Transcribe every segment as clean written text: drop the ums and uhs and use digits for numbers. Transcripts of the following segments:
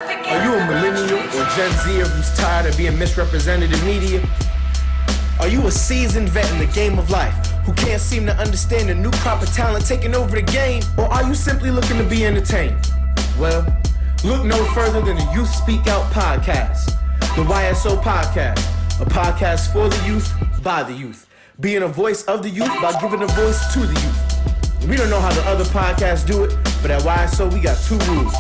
Are you a millennial or Gen Zer who's tired of being misrepresented in media? Are you a seasoned vet in the game of life who can't seem to understand the new crop of talent taking over the game? Or are you simply looking to be entertained? Well, look no further than the Youth Speak Out podcast, the YSO Podcast, a podcast for the youth, by the youth, being a voice of the youth by giving a voice to the youth. We don't know how the other podcasts do it, but at YSO we got two rules.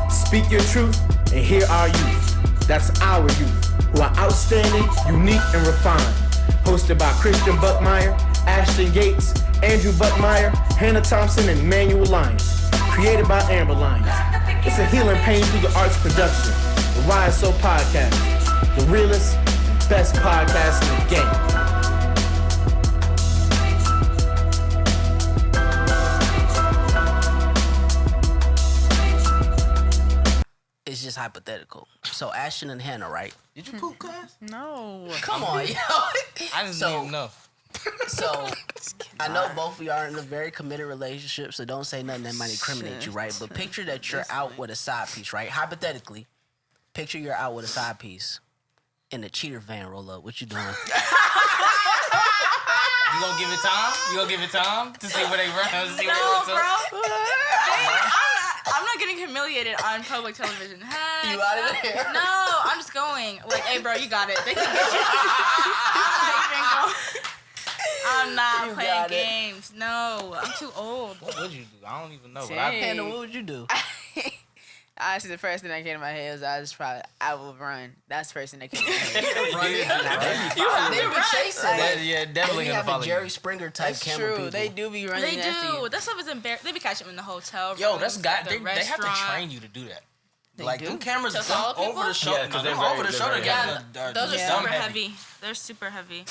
Speak your truth and hear our youth. That's our youth, who are outstanding, unique, and refined. Hosted by Christian Buckmeyer, Ashton Gates, Andrew Buckmeyer, Hannah Thompson, and Emmanuel Lyons. Created by Amber Lyons. It's a healing pain through the arts production. The YSO Podcast, the realest, best podcast in the game. It's just hypothetical. So Ashton and Hannah, right? Did you poop, cuz? No. Come on, yo. I just don't even know. So I know both of you are in a very committed relationship, so don't say nothing that might incriminate you, right? But picture that you're out with a side piece, right? Hypothetically, picture you're out with a side piece and the cheater van roll up. What you doing? You gonna give it time? You gonna give it time to see where they run? To see No, where bro. I'm not getting humiliated on public television. Heck, You out of there? No, I'm just going. Like, hey, bro, you got it. They can get you. I'm not playing games. No, I'm too old. What would you do? I don't even know. But Hannah, what would you do? Honestly, the first thing that came to my head was I will run. That's the first thing that came to my head. They be chasing. yeah, definitely They gonna have follow a Jerry you. Springer type That's camera true. people. They do be running They after do. you. That stuff is embarrassing. They be catching them in the hotel room. Yo, that's got. the They have to restaurant. train you to do that. They Like do? them cameras To follow over people? the shoulder. Yeah, 'cause they're they're over very- the shoulder. they're Guys Yeah, those are dumb super heavy. They're super heavy.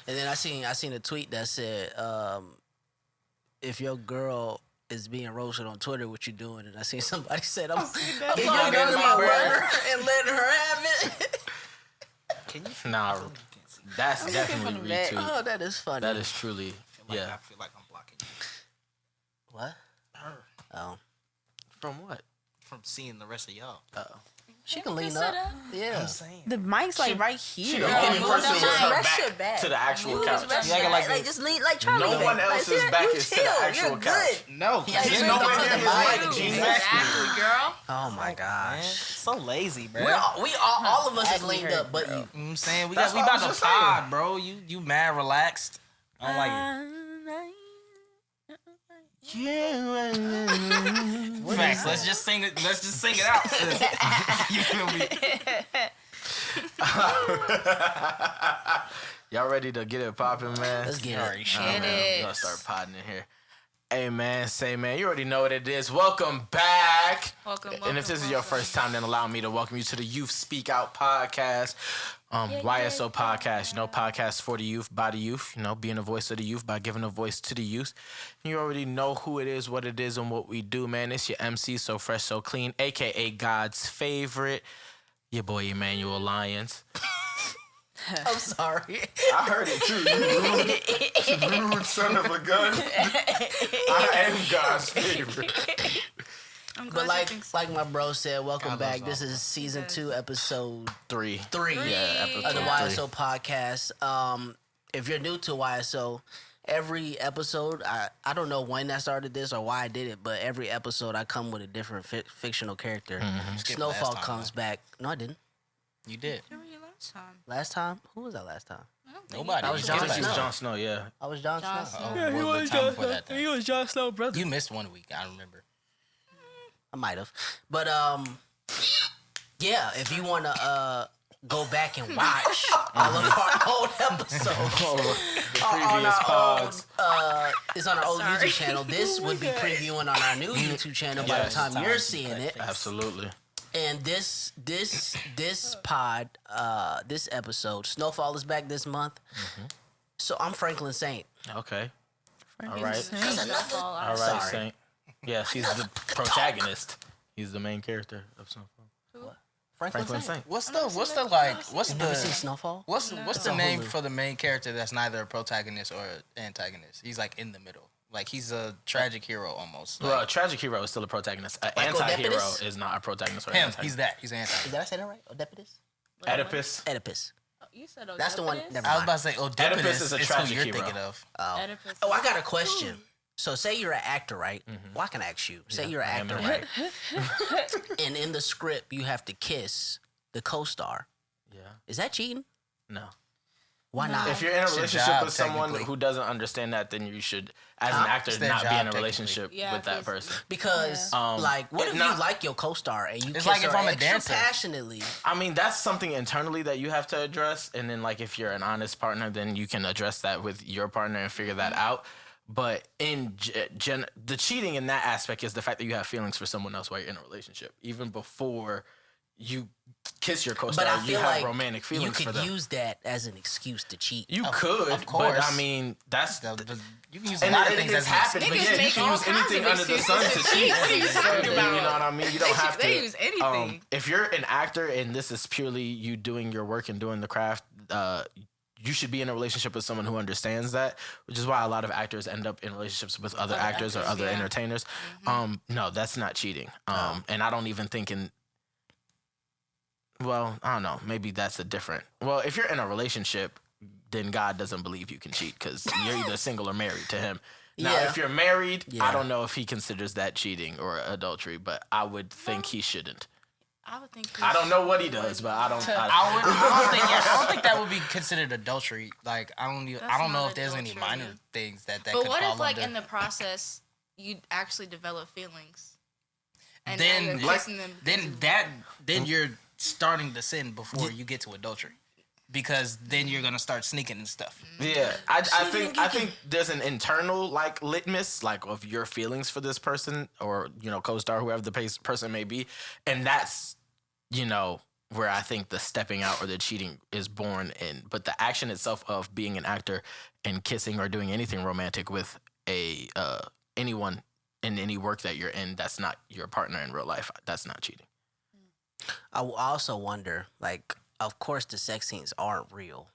And then I seen a tweet that said, if your girl is being roasted on Twitter, what you doing? And I seen somebody said, I'm getting your girl to my burner and letting her have it. Nah, that's definitely retweet. Oh, that is funny. That is truly, I yeah. feel like I'm blocking you What? Her. Oh. From what? from seeing the rest of y'all. She can lean sit up. up. Yeah. I'm saying. The mic's like right here. only person Just with her rest back your back. to the actual Move couch. his rest You acting your like back. the- Like just lean like Charlie. No did. one Like, else's see that? back You is to chill. the actual You're couch. good. No, Yeah, there's you no leaned one up to there the who's mic. like Jesus. Exactly, girl. Oh my Man, gosh. so lazy, bro. All of us is Actually leaned hurt, up, but bro. you. You know what I'm saying? We That's about what I to was just pod, saying. bro. You mad relaxed. I don't like it. Facts. Let's just sing it. Let's just sing it out. You feel me? Y'all ready to get it popping, man? Let's get Sorry, it. shit. Get We're it. gonna start podding in here. Hey, man, you already know what it is. Welcome back. Welcome, And if this is your first time, then allow me to welcome you to the Youth Speak Out podcast, YSO Podcast. You know, podcast for the youth, by the youth. You know, being a voice of the youth by giving a voice to the youth. You already know who it is, what it is, and what we do, man. It's your MC, So Fresh, So Clean, a.k.a. God's favorite, your boy Emmanuel Lyons. I'm sorry. I heard it too. You rude son of a gun. I am God's favorite. I'm glad But you like think so. my bro said, welcome God back. loves This is season 2, episode 3. 3 Yeah, of the episode 3. YSO podcast. If you're new to YSO, every episode, I don't know when I started this or why I did it, but every episode I come with a different fictional character. Skip Snowfall last time, comes back. No, I didn't. You did. Where were you last time? Last time? Who was that last time? I don't think Nobody. I was You Jon skipped Snow. last time. Jon Snow, yeah. I was Jon Jon Snow. Snow. Oh, what time before that then? was Jon Snow, brother. You missed 1 week. I remember. I might have. But yeah, if you want to go back and watch all of our old episodes on Previous our pods. old, it's on our old Sorry. YouTube channel. This would be previewing on our new YouTube channel by the Yes. time you're seeing it. Absolutely. And this pod, this episode, Snowfall is back this month. So I'm Franklin Saint. Okay. All right. Snowfall, All right, Sorry. Saint. Yeah, she's the protagonist. He's the main character of Snowfall. Franklin Franklin Saint. Saint. What's the Never seen the Snowfall? what's It's the on name Hulu. for the main character that's neither a protagonist or antagonist? He's like in the middle. Like he's a tragic hero almost. Well, a tragic hero is still a protagonist. An Like anti-hero Oedipus? is not a protagonist. Or him, anti-hero. he's that. He's anti. Did I say that right? Oedipus? Oedipus. Oedipus. You said That's the one. Oedipus? Never I was mind. about to say Oedipus Oedipus is a who tragic you're hero. thinking of. Oedipus. Oh, I got a question. So say you're an actor, right? Well, I can ask you. Say you're an actor, right? And in the script, you have to kiss the co-star. Yeah. Is that cheating? No. Why not? If you're in a It's your relationship job, with someone technically. who doesn't understand that, then you should, as an actor, It's their not be job, in a relationship Yeah, with that because- person. Because, Yeah. like, what it if not- you like your co-star and you It's kiss like her if I'm a extra dancer. passionately? I mean, that's something internally that you have to address, and then like if you're an honest partner, then you can address that with your partner and figure that out. But in the cheating in that aspect is the fact that you have feelings for someone else while you're in a relationship, even before you kiss your co-star. But I you feel have like romantic you feelings for could them. use that as an excuse to cheat. You could, of but course. I mean, that's You can use a and lot of it, things it's as happened. But Niggas yeah, you make can all use kinds anything of under the sun to excuses to cheat. cheat. What are you talking You about? know what I mean? You don't have to. They use anything. If you're an actor and this is purely you doing your work and doing the craft, you should be in a relationship with someone who understands that, which is why a lot of actors end up in relationships with other actors or other entertainers. No, that's not cheating. And I don't even think well, I don't know. Maybe that's a different. Well, if you're in a relationship, then God doesn't believe you can cheat because you're either single or married to him. Now, Yeah. if you're married, I Yeah. don't know if he considers that cheating or adultery, but I would think he shouldn't. I would think. I don't know what he does, but I don't I don't think that would be considered adultery. Like I don't know not if there's any adultery. minor things that But could what fall if, like, under. in the process, you actually develop feelings, and then now you're kissing them? then you're starting the sin before you get to adultery, because then you're gonna start sneaking and stuff. Yeah, I think there's an internal like litmus like of your feelings for this person or co-star whoever the person may be, and that's where I think the stepping out or the cheating is born in. But the action itself of being an actor and kissing or doing anything romantic with anyone in any work that you're in, that's not your partner in real life. That's not cheating. I also wonder, like, of course the sex scenes aren't real,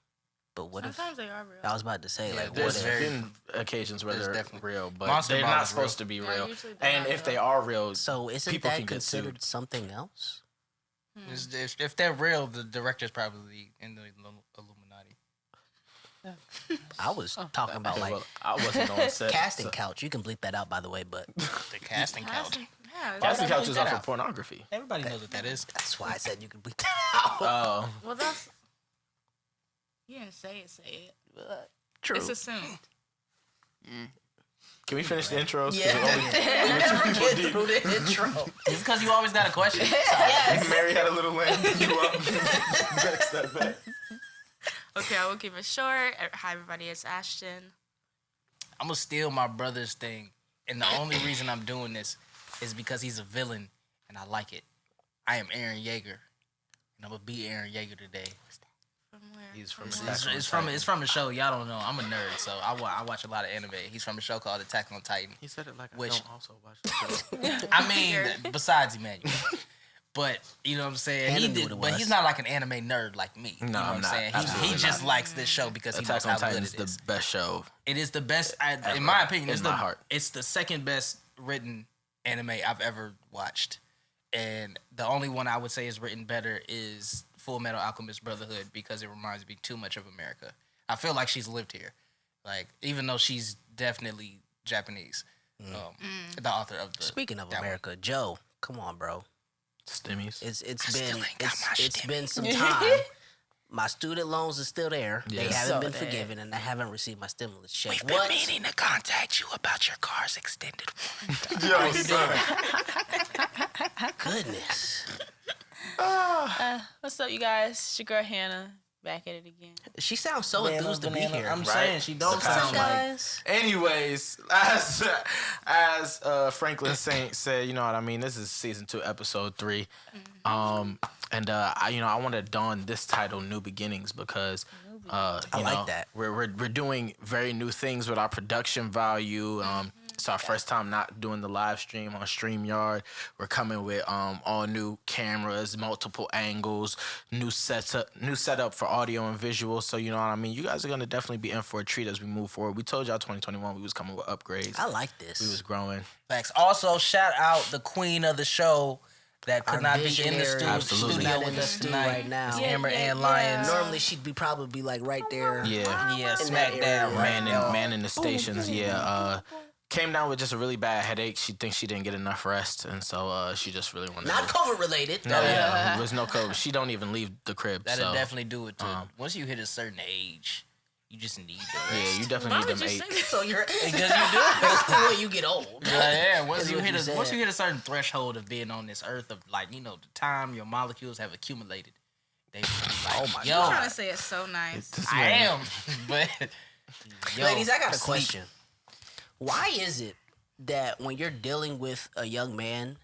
but what Sometimes they are real. if I was about to say, like, what There's if? been occasions where there's they're definitely- real, but Monster they're Ball not is supposed real. to be Yeah, real. usually they're And not if they real. are real, So isn't people that can get considered sued. something else? If they're real, the director's probably in the Illuminati. I was talking about like well, I wasn't on set. casting so- couch. You can bleep that out, by the way, but The casting couch. Yeah. Casting Why couch would is I off bleep that of out? pornography. Everybody knows what that is. that's why I said you can bleep that out. Oh, Well, that's. You didn't say it. Say it. True. It's assumed. can we finish the intros? 'Cause Yeah. only two people Get through the intro. It's because you always got a question. deep. Mary had a little lamb. You up? Next step back. Okay, I will keep it short. Hi, everybody. It's Ashton. I'm gonna steal my brother's thing, and the only reason I'm doing this is because he's a villain, and I like it. I am Aaron Yeager, and I'm gonna be Aaron Yeager today. From where? He's from It's from a show. Y'all don't know. I'm a nerd, so I watch a lot of anime. He's from a show called Attack on Titan. He said it like I Which- don't also watch the show. I mean, besides Emmanuel. But you know what I'm saying? Hannah He knew did, what it but was. he's not like an anime nerd like me. You know what I'm I'm not. saying? Absolutely He just not. likes this show because he knows Attack on how good Titan it is is. the best show. It is the best, Ever. in my opinion. It's In my heart. It's the second best written anime I've ever watched, and the only one I would say is written better is Full Metal Alchemist Brotherhood because it reminds me too much of America. I feel like she's lived here, like even though she's definitely Japanese. The author of the Speaking of that one. America, Joe, come on, bro. Stimmies. It's been some time. My student loans are still there. They Yeah. haven't So been that- forgiven, and I haven't received my stimulus check. We've What? been meaning to contact you about your car's extended warranty. Yo, son. Goodness. What's up, you guys? It's your girl Hannah, back at it again. She sounds so enthused to be here. I'm Right? saying she don't What's up, sound like. guys. Anyways, as Franklin Saint said, you know what I mean. This is season 2, episode 3, and I want to don this title "New Beginnings" because I like that. we're doing very new things with our production value. It's our first time not doing the live stream on StreamYard. We're coming with all new cameras, multiple angles, new setup for audio and visual. So you know what I mean. You guys are gonna definitely be in for a treat as we move forward. We told y'all 2021 we was coming with upgrades. I like this. We was growing. Facts. Also, shout out the queen of the show that could not be in the Absolutely. studio Not in with the us studio tonight. right now. It's Yeah, Amber yeah, and yeah. Lions. Normally she'd be probably like right there. Yeah. Smack that down area. right now. Man in the stations. Yeah. Came down with just a really bad headache. She thinks she didn't get enough rest, and so she just really wanted. Not COVID related. No, yeah, it was no COVID. She don't even leave the crib. That'll so, definitely do it too. Once you hit a certain age, you just need the yeah, rest. you definitely Why need would them you eight. say that? So you're Because you do. when you get old. Yeah, once That's you what hit you a said. once you hit a certain threshold of being on this earth of like, you know, the time your molecules have accumulated, they be like, Oh my yo, You're trying to say it so nice. I am. But yo, Ladies, I got a sleep. question. Why is it that when you're dealing with a young man,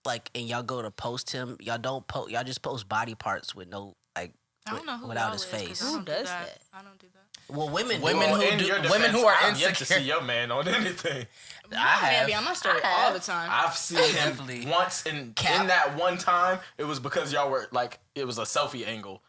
like, and y'all go to post him, y'all don't post, y'all just post body parts with no, like, I don't know who without y'all his is, 'cause face. I don't Who do does that? I don't do that. Well, women Women do. who in do- your women defense, who are I've yet to insecure. see your man on anything. I My man have. be on my story all the time. I've seen him Definitely. once, and in Cap. that one time, it was because y'all were like, it was a selfie angle.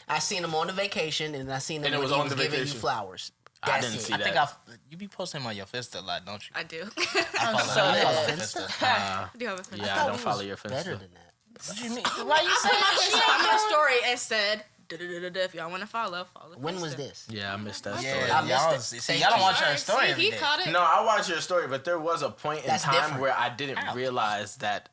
I seen him on the vacation, and I seen him And it when was he on was the giving you vacation. flowers. I That's didn't it. see I that. think you be posting him on your Finsta a lot, don't you? I do. I follow so I follow dead. Finsta. I do have a friend. Yeah, I thought don't we follow was your better Finsta. than that. What you mean? Why you say I put a story and said, "Da-da-da-da-da, if y'all want to follow. When was Finsta." this? Yeah, I missed that story. Yeah, I y'all, missed it. see, Thank y'all don't you. watch our Alright, story see, every he day. caught it. No, I watched your story, but there was a point in That's time different. where I didn't realize that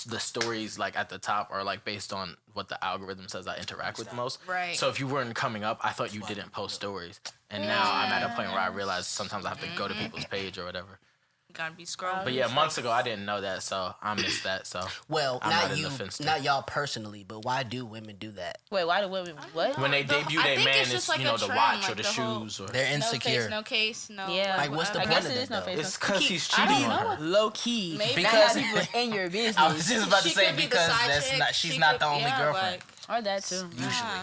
the stories like at the top are like based on what the algorithm says I interact with the most. Right. So if you weren't coming up, I thought you didn't post stories. And now I'm at a point where I realize sometimes I have to go to people's page or whatever. You gotta be scrolling. But yeah, months ago I didn't know that, so I missed that. So Well, I'm not not in you, the Finsta. not y'all personally, but why do women do that? Wait, why do women what? when they The- debut I their think man, it's it's just like you know a the trend, watch like or the the whole- shoes or. They're No insecure. face, no case, no. Yeah. Like, what's the I point guess of it that, is no though? face. It's because he's I cheating don't on know. her. Low key. Maybe. Because Because- people in your business. I was just about to She say could be the because side that's chick, not she's she not could- the only yeah, girlfriend. or that too. Usually.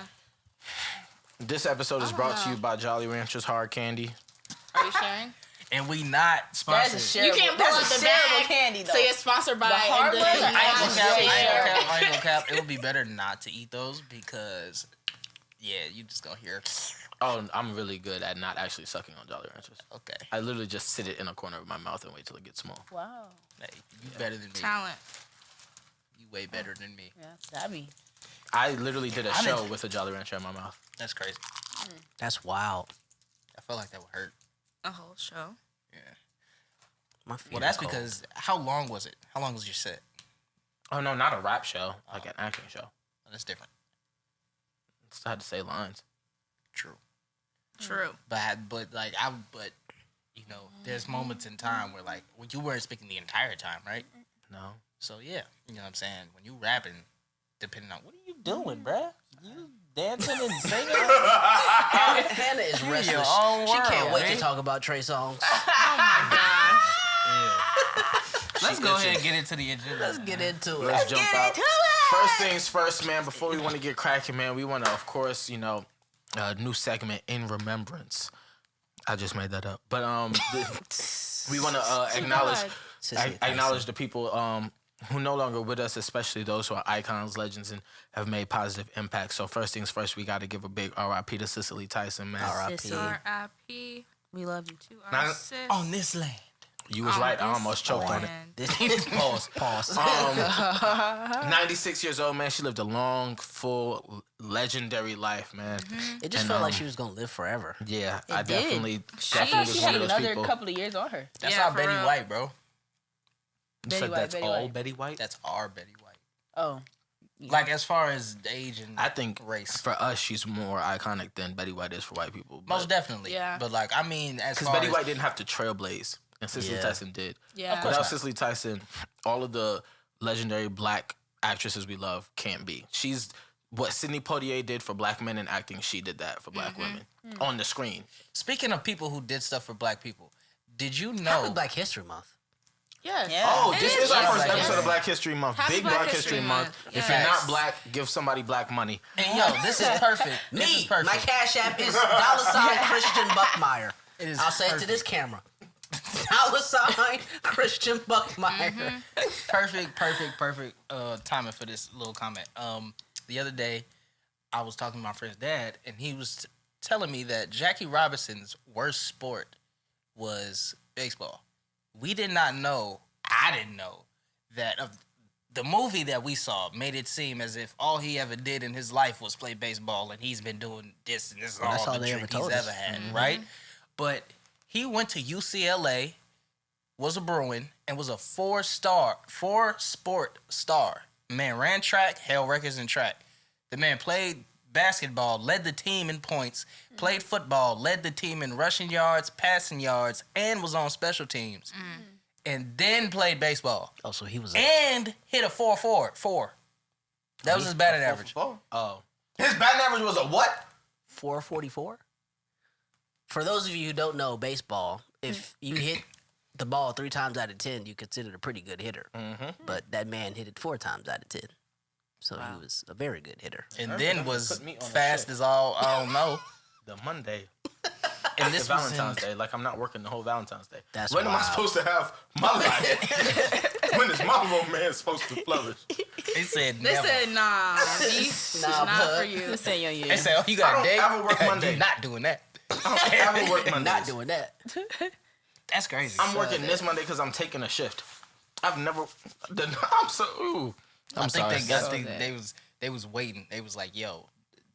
This episode is brought to you by Jolly Ranchers Hard Candy. Are you sharing? And we not That's sponsored. a shareable. You can't pull That's up a the shareable bag. candy though. So you're sponsored by. hard and ones then- are I ain't Yeah. gonna cap. It would be better not to eat those because, yeah, you just gonna hear. Oh, I'm really good at not actually sucking on Jolly Ranchers. Okay, I literally just sit it in a corner of my mouth and wait till it gets small. Wow. hey, you better than me. Talent. You way better than me. Yeah, that'd be. I literally did a I show didn't- with a Jolly Rancher in my mouth. That's crazy. That's wild. I felt like that would hurt. A whole show. Yeah. My feet Well, that's are cold. because how long was it? How long was your set? Oh no, not a rap show, like an acting show. Oh, that's different. Still had to say lines. True. True. But you know, there's moments in time where like when you weren't speaking the entire time, right? No. So yeah, you know what I'm saying. When you rapping, depending on what are you doing, bruh? You dancing and singing? Hannah is your restless. own She can't world, wait eh? to talk about Trey Songz. Let's go ahead and get into the agenda. Let's get into it. Let's jump out. First things first, man. Before we want to get cracking, man, we want to, of course, you know, new segment in remembrance. I just made that up, but we want to acknowledge Cicely acknowledge Tyson. the people who no longer with us, especially those who are icons, legends, and have made positive impacts. So first things first, we got to give a big RIP to Cicely Tyson, man. R.I.P. Sissy. R.I.p. We love you. to Now- our sis. On this land. You was On right. I this almost choked on it. land. Pause. Pause. 96 years old, man. She lived a long, full, legendary life, man. It just And, felt like she was gonna live forever. Yeah, I did. definitely I thought was she one had of those another people. couple of years on her. That's Yeah, our for Betty real. White, bro. You Betty said White, that's Betty all White. Betty White? That's our Betty White. Oh. Like as far as age and I think race, for us, she's more iconic than Betty White is for white people. most definitely. Yeah. But like, I mean, as Because far Betty as White didn't have to trailblaze, and Cicely Yeah. Tyson did. Yeah. Of course. Without not. Cicely Tyson, all of the legendary black actresses we love can't be. She's what Sidney Poitier did for black men in acting. She did that for black women on the screen. speaking of people who did stuff for black people, did you Happy know? Black History Month. Yes. Yeah. Oh, It this is is our Black first History episode Month. of Black History Month. Happy Big Black Black History History Month. Month. If you're Yes. not black, give somebody black money. And yo, this is perfect. This is Me, perfect. my Cash App is $Christian Buckmeyer. It is I'll say it to perfect. this camera. $ Christian Buckmeyer. Perfect timing for this little comment. The other day, I was talking to my friend's dad, and he was telling me that Jackie Robinson's worst sport was baseball. We did not know, I didn't know, that the movie that we saw made it seem as if all he ever did in his life was play baseball, and he's been doing this, and this is That's all all the they dream ever told he's us. ever had, right? But he went to UCLA, was a Bruin, and was a four-sport star. Man ran track, held records in track. The man played basketball, led the team in points, played football, led the team in rushing yards, passing yards, and was on special teams. And then played baseball. Oh, so he was And hit a 4.4. That was his batting average. Oh. His batting average was a what? 444. For those of you who don't know baseball, if you hit the ball 3 times out of 10, you considered a pretty good hitter. But that man hit it 4 times out of 10. So he was a very good hitter. And Remember then when was he put me on the fast shit? as all, I don't know. The Monday. And It's this was Valentine's Day. Like, I'm not working the whole Valentine's Day. That's when am I wild. supposed to have my life? When is my romance supposed to flourish? They said They never. said, nah, B, not bud. for you. This ain't your year. They said, oh, you I got a don't date? ever work Monday. You're not doing that. I will work Mondays. Not doing that. That's crazy. I'm working this Monday because I'm taking a shift. I've never. I'm so. Ooh. I'm sorry. They was waiting. They was like, yo.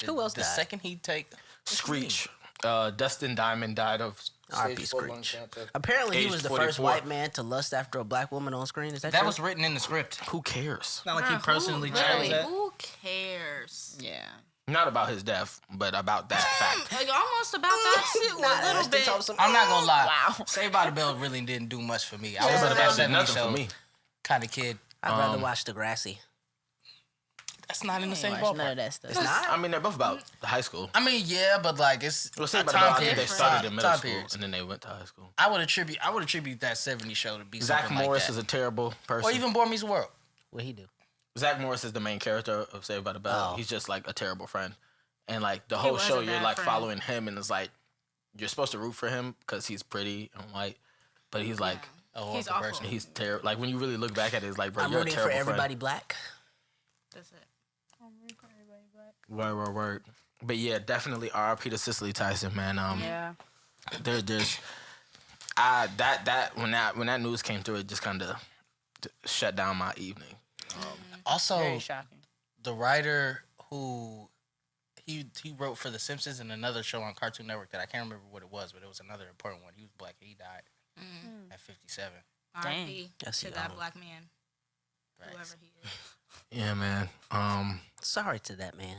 Who else The died? second he take. Screech. Dustin Diamond died of R.I.P. stage 4 lung Screech. cancer. Apparently, he Aged was the 44. first white man to lust after a black woman on screen. Is that That true? was written in the script. Who cares? Not like he personally chose Literally, that. who cares? Yeah. Not about his death, but about that fact. Like, almost about that shit a little bit. I'm not gonna lie. Wow. Saved by the Bell really didn't do much for me. I was Saved by a the that Bell did 70s nothing show for me. kind of kid. I'd rather watch Degrassi. That's not in the same Ain't watched none ballpark. of that stuff. It's not? I mean, they're both about high school. I mean, yeah, but like it's Well, a Saved by the Bell, I time think they period. started in middle Time school periods. and then they went to high school. I would attribute that 70s show to be Zach something Morris like is that. a terrible person. Or even Boy Meets World. What'd he do? Zach Morris is the main character of Saved by the Bell. Oh. He's just like a terrible friend. And like the whole was show, a you're bad like friend. following him, and it's like you're supposed to root for him because he's pretty and white, but he's like A horrible He's awful. person. he's terrible. Like when you really look back at it, it's like, bro, I'm you're a rooting for terrible everybody black. That's it. friend. Word. But yeah, definitely R.I.P. to Cicely Tyson, man. Yeah. There's when that news came through, it just kind of shut down my evening. Also, Very shocking. the writer who he wrote for The Simpsons and another show on Cartoon Network that I can't remember what it was, but it was another important one. He was black. He died at 57. R.I.P. Yes, to he that don't. black man, Right. whoever he is. Yeah, man. Sorry to that man.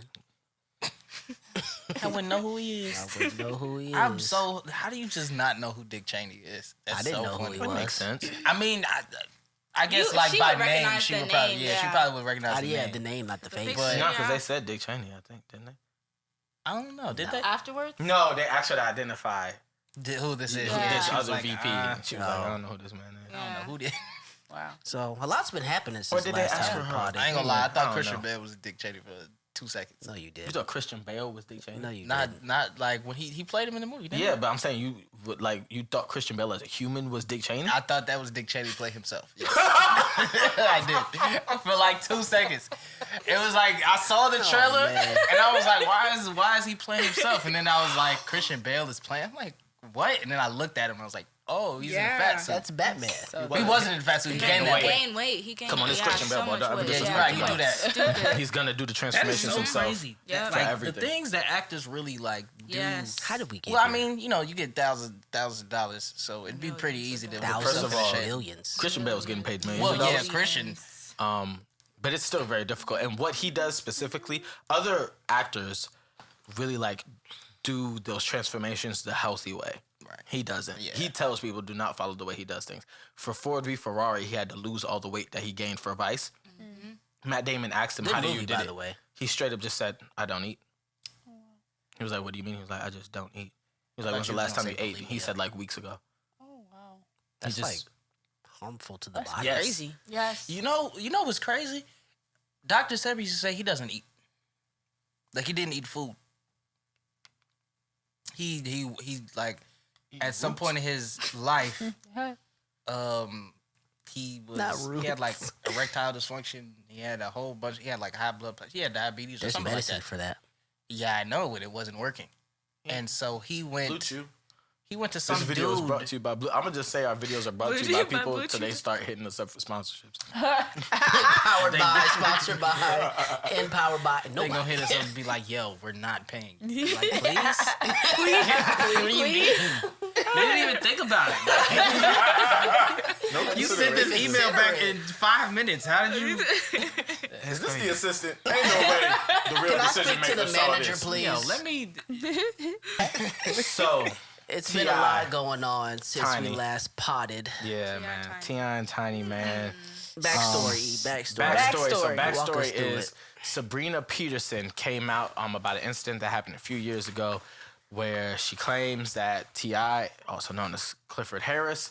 I wouldn't know who he is. I wouldn't know who he is. How do you just not know who Dick Cheney is? That's I didn't so know who funny. he That was. makes sense. I mean, I guess You- like she by would name, recognize she the would probably, name, yeah, she yeah. probably would recognize the Yeah, name. the name, not the face. big But- No, Yeah. because they said Dick Cheney, I think, didn't they? I don't know. Did they? Afterwards? No, they actually identified Who this is? Yeah. this She was other like, VP. and she was like, I don't know who this man is. I don't know who did. Wow. So a lot's been happening Or since did they last ask time for we her? potted. I ain't gonna lie. I I thought don't Christian know. Bale was Dick Cheney for 2 seconds. No, you did. You thought Christian Bale was Dick Cheney? No, you Not didn't. not like when he played him in the movie. Didn't Yeah, but I'm saying you thought Christian Bale as a human was Dick Cheney? I thought that was Dick Cheney play himself. Yes. I did for like 2 seconds. It was like I saw the trailer man. and I was like, why is he playing himself? And then I was like, Christian Bale is playing. I'm like, what? And then I looked at him and I was like, oh, he's in a fat suit. That's Batman. He wasn't in a fat suit. He gained that weight. Gain weight. He gained Come on, it's yeah, Christian Bale, so bro. much Don't ever weight. Yeah, disrespect you're right. him. You do that. Stupid. He's gonna do the That is transformations so himself. crazy. Yeah. For Like everything. the things that actors really like do. Yes. How did we get Well, I here? mean, you get thousands of dollars, so it'd be pretty easy to put Thousands yourself of in shape. millions. Christian Bale was getting paid millions Well, of yeah, dollars. Christian. But it's still very difficult. And what he does specifically, other actors really like do those transformations the healthy way. Right. He doesn't. Yeah. He tells people do not follow the way he does things. For Ford v Ferrari, he had to lose all the weight that he gained for Vice. Matt Damon asked him, Good "How do movie, you do by it?" the way. He straight up just said, "I don't eat." He was like, "What do you mean?" He was like, "I just don't eat." He was like, thought "When's the you was last time gonna you say ate?" bulimia. He said, "Like weeks ago." That's just- like harmful to the That's body. Yes. crazy. Yes. You know what's crazy? Dr. Sebi used to say he doesn't eat. Like he didn't eat food. He like at some point in his life, he had like erectile dysfunction. He had a whole bunch. He had like high blood pressure. He had diabetes or There's something like medicine that. for that. Yeah, I know, but it wasn't working. And so he went. Blue Chew. He went to some This video is dude. brought to you by Blue. I'm gonna just say our videos are brought to you by people until they start hitting us up for sponsorships. Powered by, sponsored by, and powered by. They Nobody. gonna hit us up and be like, "Yo, we're not paying." You. Like, please. They didn't even think about it. No You sent this email back in 5 minutes. How did you? Is this the assistant? Ain't no way the real Can I decision speak to maker the saw manager, this. please? Yo, let me. So, It's been a T.I. lot going on since Tiny. we last potted. yeah, man. T.I. and Tiny, man. Backstory. So Walk us backstory through is it. Sabrina Peterson came out about an incident that happened a few years ago where she claims that T.I., also known as Clifford Harris,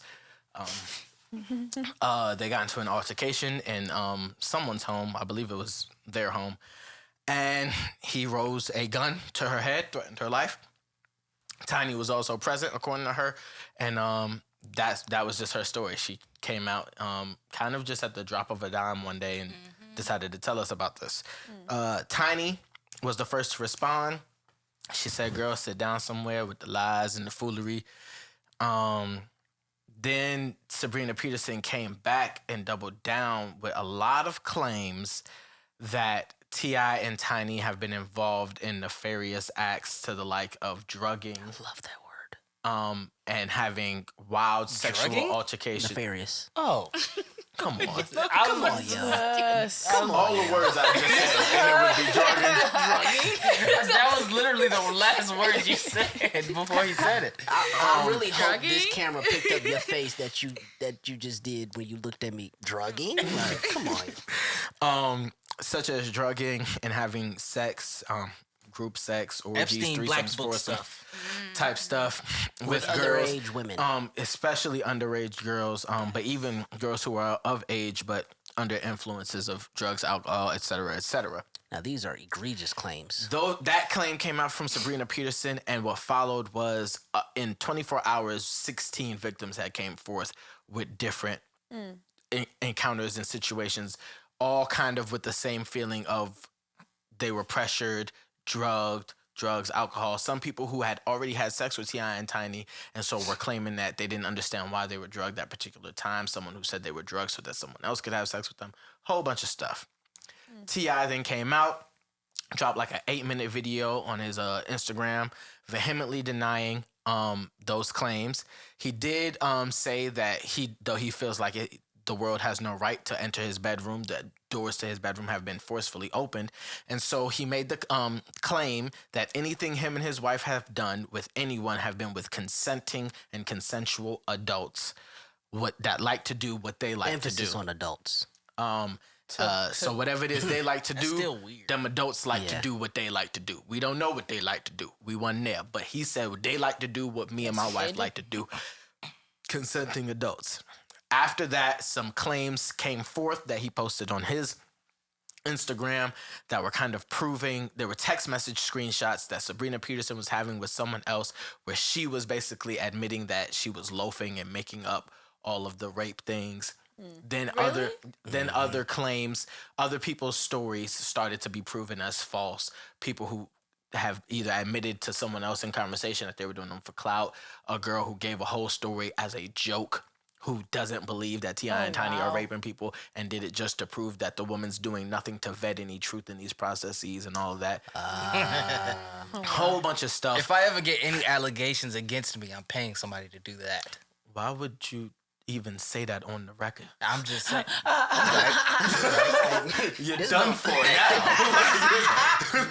they got into an altercation in someone's home. I believe it was their home. And he rose a gun to her head, threatened her life. Tiny was also present, according to her. And that was just her story. She came out kind of just at the drop of a dime one day and decided to tell us about this. Tiny was the first to respond. She said, "Girl, sit down somewhere with the lies and the foolery." Then Sabrina Peterson came back and doubled down with a lot of claims that T.I. and Tiny have been involved in nefarious acts to the like of drugging, Love that word. and having wild sexual Drugging? altercations. Nefarious. Oh, Come on. Come on, yo. All the words I just said, and it would be drugging. that was literally the last word you said before he said it. I really hope this drugging? camera picked up your face that you just did when you looked at me. Drugging? Like, come on. Such as drugging and having sex, group sex, orgies, Epstein Black threesomes, Book foursomes, stuff. type stuff with girls, underage women. especially underage girls, but even girls who are of age but under influences of drugs, alcohol, etc., etc. Now, these are egregious claims. Though that claim came out from Sabrina Peterson, and what followed was in 24 hours, 16 victims had came forth with different encounters and situations, all kind of with the same feeling of they were pressured, drugged, drugs, alcohol. Some people who had already had sex with T.I. and Tiny, and so were claiming that they didn't understand why they were drugged that particular time. Someone who said they were drugged so that someone else could have sex with them. Whole bunch of stuff. T.I. then came out, dropped like an 8-minute video on his Instagram, vehemently denying those claims. He did say that though he feels like the world has no right to enter his bedroom, the doors to his bedroom have been forcefully opened. And so he made the claim that anything him and his wife have done with anyone have been with consenting and consensual adults that like to do what they like Emphasis to do. on adults. So whatever it is they like to do, still weird. them adults like to Yeah. do what they like to do. We don't know what they like to do. We wasn't there. But he said they like to do what me and my wife like to do. Consenting adults. After that, some claims came forth that he posted on his Instagram that were kind of proving there were text message screenshots that Sabrina Peterson was having with someone else where she was basically admitting that she was loafing and making up all of the rape things. Then other claims, other people's stories started to be proven as false. People who have either admitted to someone else in conversation that they were doing them for clout, a girl who gave a whole story as a joke, who doesn't believe that T.I. and Tiny are raping people and did it just to prove that the woman's doing nothing to vet any truth in these processes and all of that. Whole bunch of stuff. If I ever get any allegations against me, I'm paying somebody to do that. Why would you even say that on the record? I'm just saying. You're This done no- for now.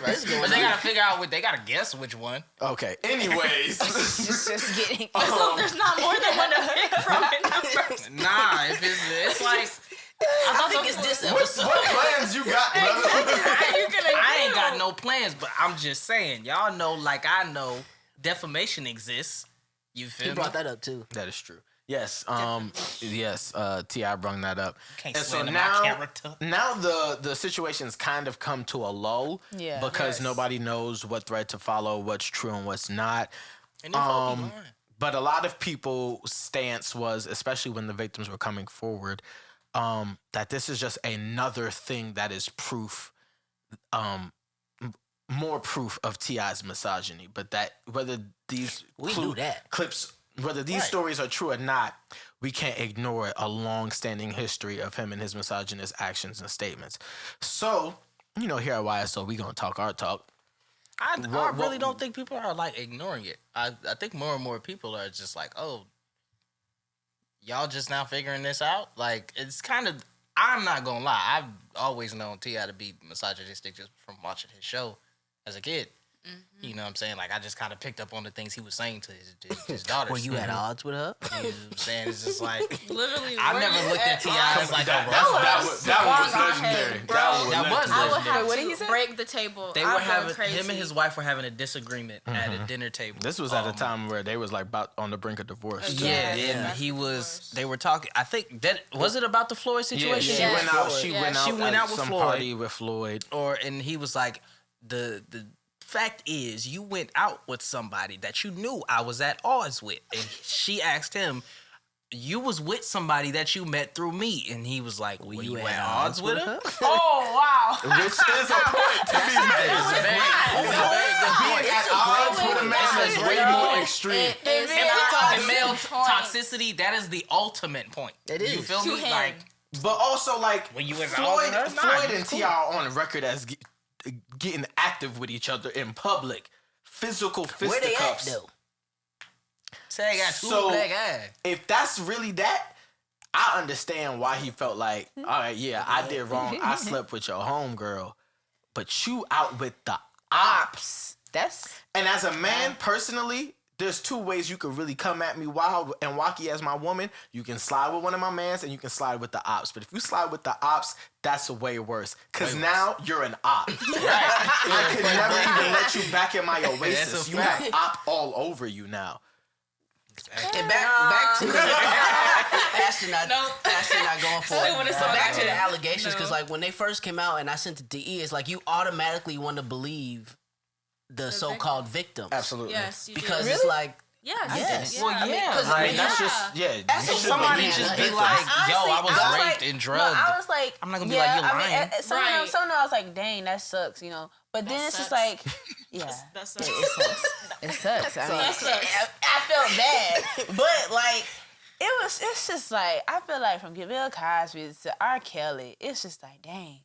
It's going But they on. gotta figure out they gotta guess which one. Okay, anyways. just getting. So there's not more than one to pick from in numbers. Nah, if it's like I think it's this episode. What plans you got, brother? I ain't got no plans, but I'm just saying, y'all know, like I know, defamation exists. You feel He me? brought that up too. That is true. Yes, T.I. brung that up. Can't And so swindle now, my character. now the situation's kind of come to a lull because Yes. nobody knows what thread to follow, what's true and what's not. And if I'll be lying. But a lot of people's stance was, especially when the victims were coming forward, that this is just another thing that is proof, more proof of T.I.'s misogyny. But that whether these knew that. clips, whether these stories are true or not, we can't ignore a long-standing history of him and his misogynist actions and statements. So, here at YSO, we gonna talk our talk. I really don't think people are like ignoring it. I think more and more people are just like, oh, y'all just now figuring this out? Like, it's kind of, I'm not gonna lie, I've always known T.I. to be misogynistic just from watching his show as a kid. Mm-hmm. You know what I'm saying? Like, I just kind of picked up on the things he was saying to his daughters. Were you at odds with her? You know what I'm saying? It's just like, Literally, I never looked at T.I. as like a That was legendary. That was I would legendary. have What did he say? to break the table. They I'm were going having, crazy. him and his wife were having a disagreement at a dinner table. This was at a time where they was like about on the brink of divorce. Yeah, Yeah. and he was. They were talking. I think that was it about the Floyd situation. She Yeah. went out. She went out with some Floyd. party with Floyd. And he was like, the fact is, you went out with somebody that you knew I was at odds with, and she asked him, you was with somebody that you met through me, and he was like, were you at odds with her? Oh wow. Which is a point to be made. Being at odds with a man is way more extreme. If we're talking male toxicity, that is the ultimate point. It is. You feel To me? him. Like, But also, like, when you was Floyd, out with her? Floyd Nah, and T.I. are on record as getting active with each other in public. Physical Where they at fisticuffs. though? say I got two So- black eyes. If that's really that, I understand why he felt like, all right, yeah, I did wrong. I slept with your homegirl, but you out with the ops. That's And as a man, personally, there's two ways you could really come at me wild and wacky as my woman. You can slide with one of my mans and you can slide with the ops. But if you slide with the ops, that's way worse. Because now you're an op. I could never even let you back in my oasis. That's a You fact. have op all over you now. And back to the astronaut going for it. What is But back to that? the allegations, because No. like when they first came out and I sent it to E, it's like you automatically want to believe the so-called victims. Absolutely. Yes, you do. Because it's like, Yes. Yes. Yeah. Well, yeah. because I I mean, mean, that's Yeah. just, yeah. That's you a should Somebody believe just that. be like, yo, I was Honestly, raped and drugged. I was like, I'm not gonna be like, you're lying. I mean, some of Right. them, I was like, dang, that sucks, But then That it's just sucks. like, yeah, That sucks. it sucks. It sucks. I mean, That sucks. I felt bad, but like, it's just like, I feel like from Bill Cosby to R. Kelly, it's just like, dang,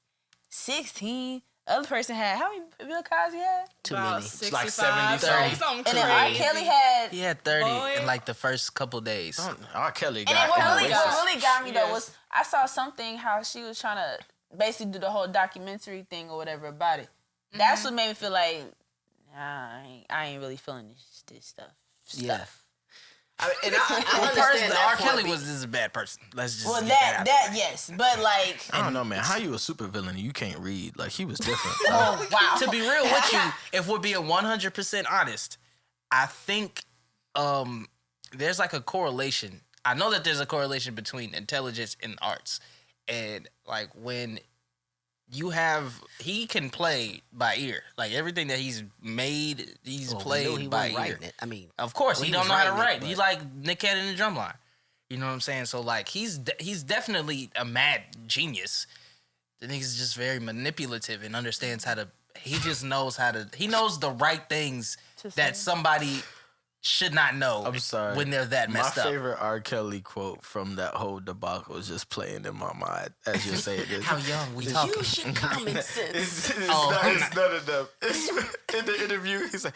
16. Other person had, how many Bill Cosby had? too About many. 65, like 70 30 something. something And then R. crazy. Kelly had, He had 30 Boy. in like the first couple days. R. Kelly and got then in what the really races. got me though Yes. was, I saw something how she was trying to basically do the whole documentary thing or whatever about it. That's what made me feel like, nah, I ain't really feeling this stuff. Yeah. I mean, and I understand Personally, that R. point, Kelly but- is a bad person. Let's just Well, get that out that there. yes, but like, I don't know, man. How you a supervillain and you can't read? Like, he was different. oh wow. To be real with you, if we're being 100% honest, I think there's like a correlation. I know that there's a correlation between intelligence and arts. And like when you have, he can play by ear. Like everything that he's made, he's Well, we played knew he by wasn't ear. writing it. I mean, Of course, Well, he he don't was know how to writing it, write. but- He like Nick Cannon in the drumline. You know what I'm saying? So like he's definitely a mad genius. The nigga's just very manipulative and understands how to. He just knows how to. He knows the right things that somebody should not know. I'm sorry. when they're that My messed up. favorite R. Kelly quote from that whole debacle is just playing in my mind as you're saying this. How young we talking? you should common sense. It's Oh, none of them. It's in the interview, he's like,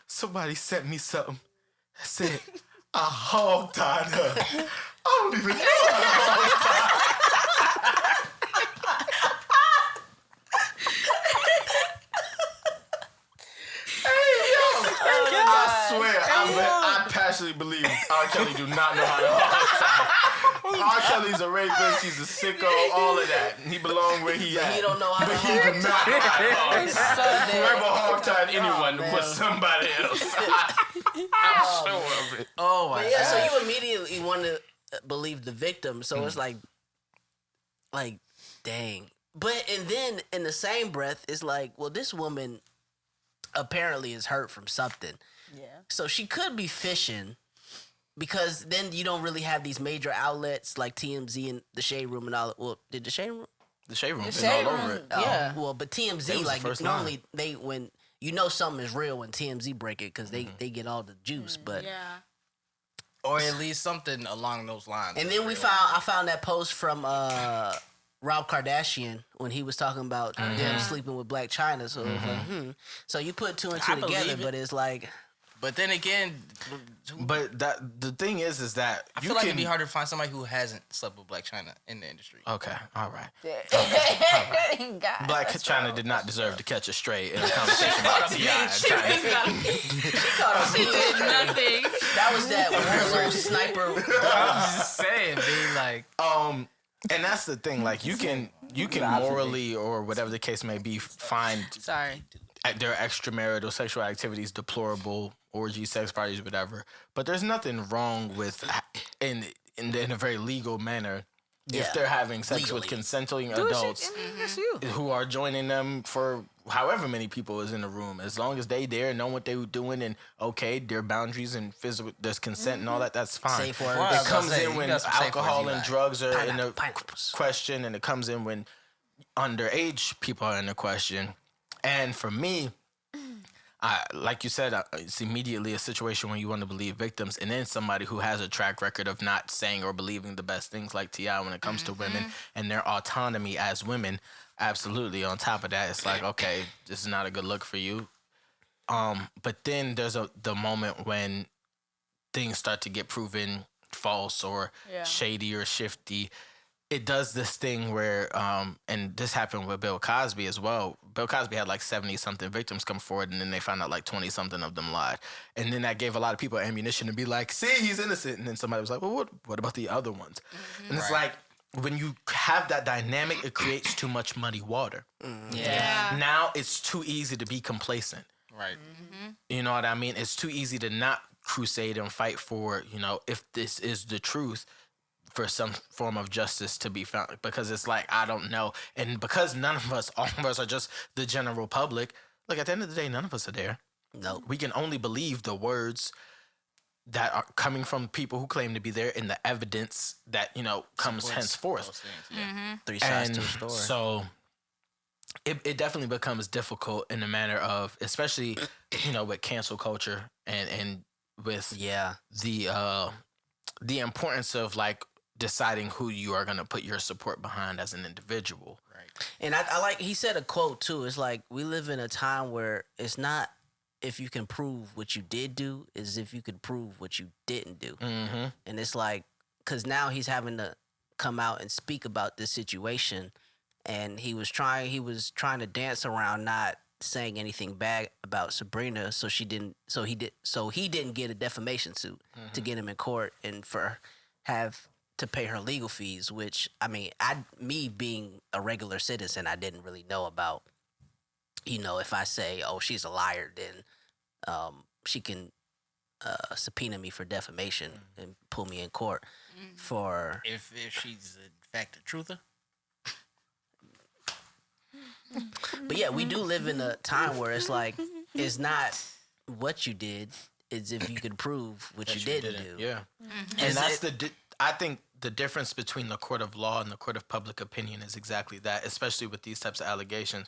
somebody sent me something that said, I hog-tied her. I don't even know how to hog-tie. I swear, I passionately believe R. Kelly do not know how to hog-tie. R. Kelly's a rapist, he's a sicko, all of that. He belong where he at. He don't know how But to he do not know how to hog-tie. Whoever hog-tied anyone was somebody else. I'm sure of it. Oh my But yeah, so god! you immediately want to believe the victim. So it's like, dang. But and then in the same breath, it's like, well, this woman apparently is hurt from something. Yeah. So she could be fishing because then you don't really have these major outlets like TMZ and the Shade Room and all. Well, did the Shade Room? The Shade Room is Shade all Room, over it. yeah. Well, but They TMZ, was like the first normally when you know something is real when TMZ break it because they get all the juice. But Yeah. Or at least something along those lines. and then I found that post from Rob Kardashian when he was talking about them sleeping with Black China. So it was like, So you put two and two I believe together, it. but it's like But then again, But the thing is that I you feel like can it'd be harder to find somebody who hasn't slept with Black China in the industry. Okay, all right. God, Black that's China gross. did not deserve to catch a stray in a conversation about T.I. She did nothing. that was that Warlord sniper. I'm just saying, being like, And that's the thing, like you can morally or whatever the case may be find Sorry. their extramarital sexual activities deplorable, orgies, sex parties, whatever. But there's nothing wrong with in a very legal manner Yeah. if they're having sex with Legally. consenting adults That's you. who are joining them for however many people is in the room, as long as they there know what they were doing and okay, their boundaries and physical, there's consent and all that. That's fine. Safe words. Well, I It was gonna comes say, in you when got some safe alcohol words you and like. drugs are in the Pineapples. question, and it comes in when underage people are in the question. And for me, like you said, it's immediately a situation when you want to believe victims, and then somebody who has a track record of not saying or believing the best things, like T.I. when it comes to women and their autonomy as women. Absolutely. On top of that, it's like, okay, this is not a good look for you. But then there's the moment when things start to get proven false or shady or shifty. It does this thing where, and this happened with Bill Cosby as well. Bill Cosby had like 70-something victims come forward, and then they found out like 20-something of them lied. And then that gave a lot of people ammunition to be like, see, he's innocent. And then somebody was like, well, what about the other ones? And it's like, when you have that dynamic, it creates too much muddy water. Yeah. Now it's too easy to be complacent. right. You know what I mean? It's too easy to not crusade and fight for, if this is the truth, for some form of justice to be found, because it's like, I don't know. And because all of us are just the general public, look, at the end of the day, none of us are there. No. We can only believe the words that are coming from people who claim to be there and the evidence that, comes henceforth. Those things, yeah. 3 sides And to a story. so it definitely becomes difficult in the manner of, especially, with cancel culture and with yeah. the importance of like deciding who you are going to put your support behind as an individual. Right. And I like, he said a quote too. It's like, we live in a time where it's not if you can prove what you did do, is if you could prove what you didn't do. Mm-hmm. And it's like, because now he's having to come out and speak about this situation. And he was trying to dance around not saying anything bad about Sabrina, so he didn't get a defamation suit to get him in court and have to pay her legal fees, which, I mean, me being a regular citizen, I didn't really know about. If I say, oh, she's a liar, then she can subpoena me for defamation and pull me in court for... If she's in fact a truther. But yeah, we do live in a time where it's like, it's not what you did, it's if you could prove what you didn't do. Yeah. And that's I think the difference between the court of law and the court of public opinion is exactly that, especially with these types of allegations.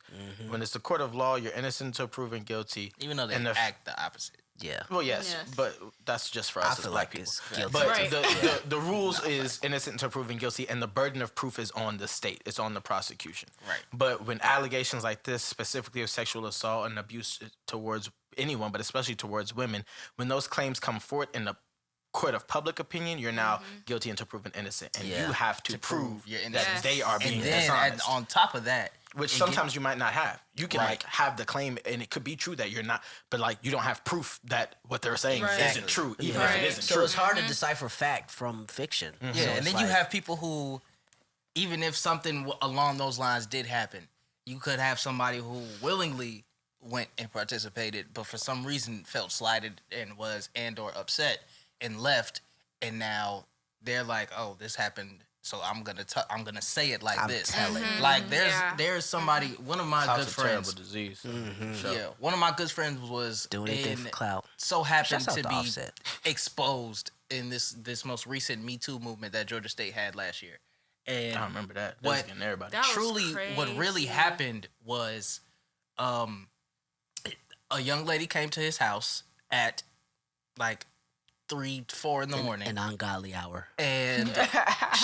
When it's the court of law, you're innocent until proven guilty. Even though they And act the opposite. Yeah. Well, yes, Yes. but that's just for I us as feel black like people. it's guilty. But Right. the rules is innocent until proven guilty, and the burden of proof is on the state. It's on the prosecution. Right. But when allegations like this, specifically of sexual assault and abuse towards anyone, but especially towards women, when those claims come forth in the court of public opinion, you're now guilty until proven innocent, and Yeah. you have to prove you're that innocent. they are being And then dishonest. on top of that, Which it sometimes you might not have. You can Right. like have the claim, and it could be true that you're not, but like you don't have proof that what they're saying Right. isn't true, even if Right. it isn't So true. it's hard to decipher fact from fiction. Yeah, So and it's then like, you have people who, even if something along those lines did happen, you could have somebody who willingly went and participated, but for some reason felt slighted and or upset and left, and now they're like, "Oh, this happened, so I'm gonna say it like I'm this." telling. Like Yeah. there's somebody. One of my It's good a friends. terrible disease. Yeah, one of my good friends was do anything for clout. so happened Shouts out to to be Offset. exposed in this most recent Me Too movement that Georgia State had last year. And I remember that. That was getting everybody. That was truly, what really crazy. happened was, a young lady came to his house at like 3-4 in the morning, An ungodly hour. and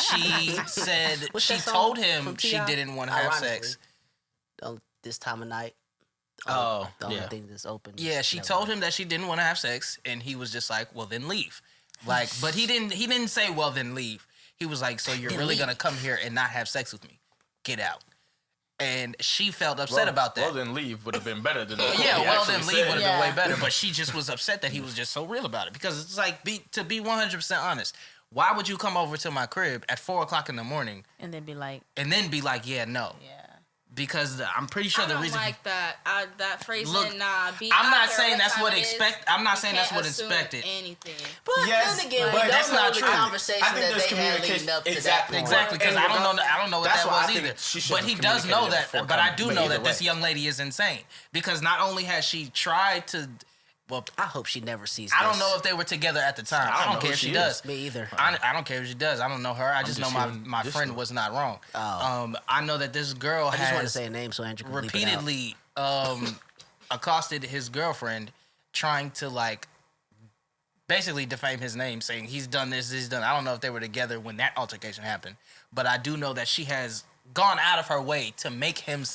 she said What's she that song told him from she T.I.? didn't want to have Ironically. sex. This time of night. Oh, the only yeah. thing that's open. Yeah, she told him that she didn't want to have sex, and he was just like, "Well, then leave." Like, but he didn't say, "Well, then leave." He was like, "So you're Then really leave. gonna come here and not have sex with me? Get out." And she felt upset about that. Well, then leave would have been better than Yeah, what he well, actually then leave said. would have been way better. But she just was upset that he was just so real about it, because it's like, to be 100% honest, why would you come over to my crib at 4:00 in the morning And then be like, and then be like, "Yeah, no," yeah. because I'm pretty sure I the don't reason. like that. That phrase. Look, Nah, be I'm out not there saying what that's time what it is. expect. I'm not You saying that's can't what assume expected. Anything. But Yes, then again, but we that's don't know not the true. conversation I think that there's they had communication. leading up to Exactly. that point. Exactly, because And I don't know what that's that why I was think either. she should But have he does know communicated that. before But I coming. do But know either that this way. young lady is insane, because not only has she tried to, well, I hope she never sees I don't this. know if they were together at the time. I I don't don't know care who if she she does. is. Me either. I don't care if she does. I don't know her. I just know just hearing my this friend story. was not wrong. Oh. I know that this girl I just want to has say a name so Andrew can bleep it out. repeatedly accosted his girlfriend, trying to like basically defame his name, saying he's done this, he's done. I don't know if they were together when that altercation happened, but I do know that she has gone out of her way to make him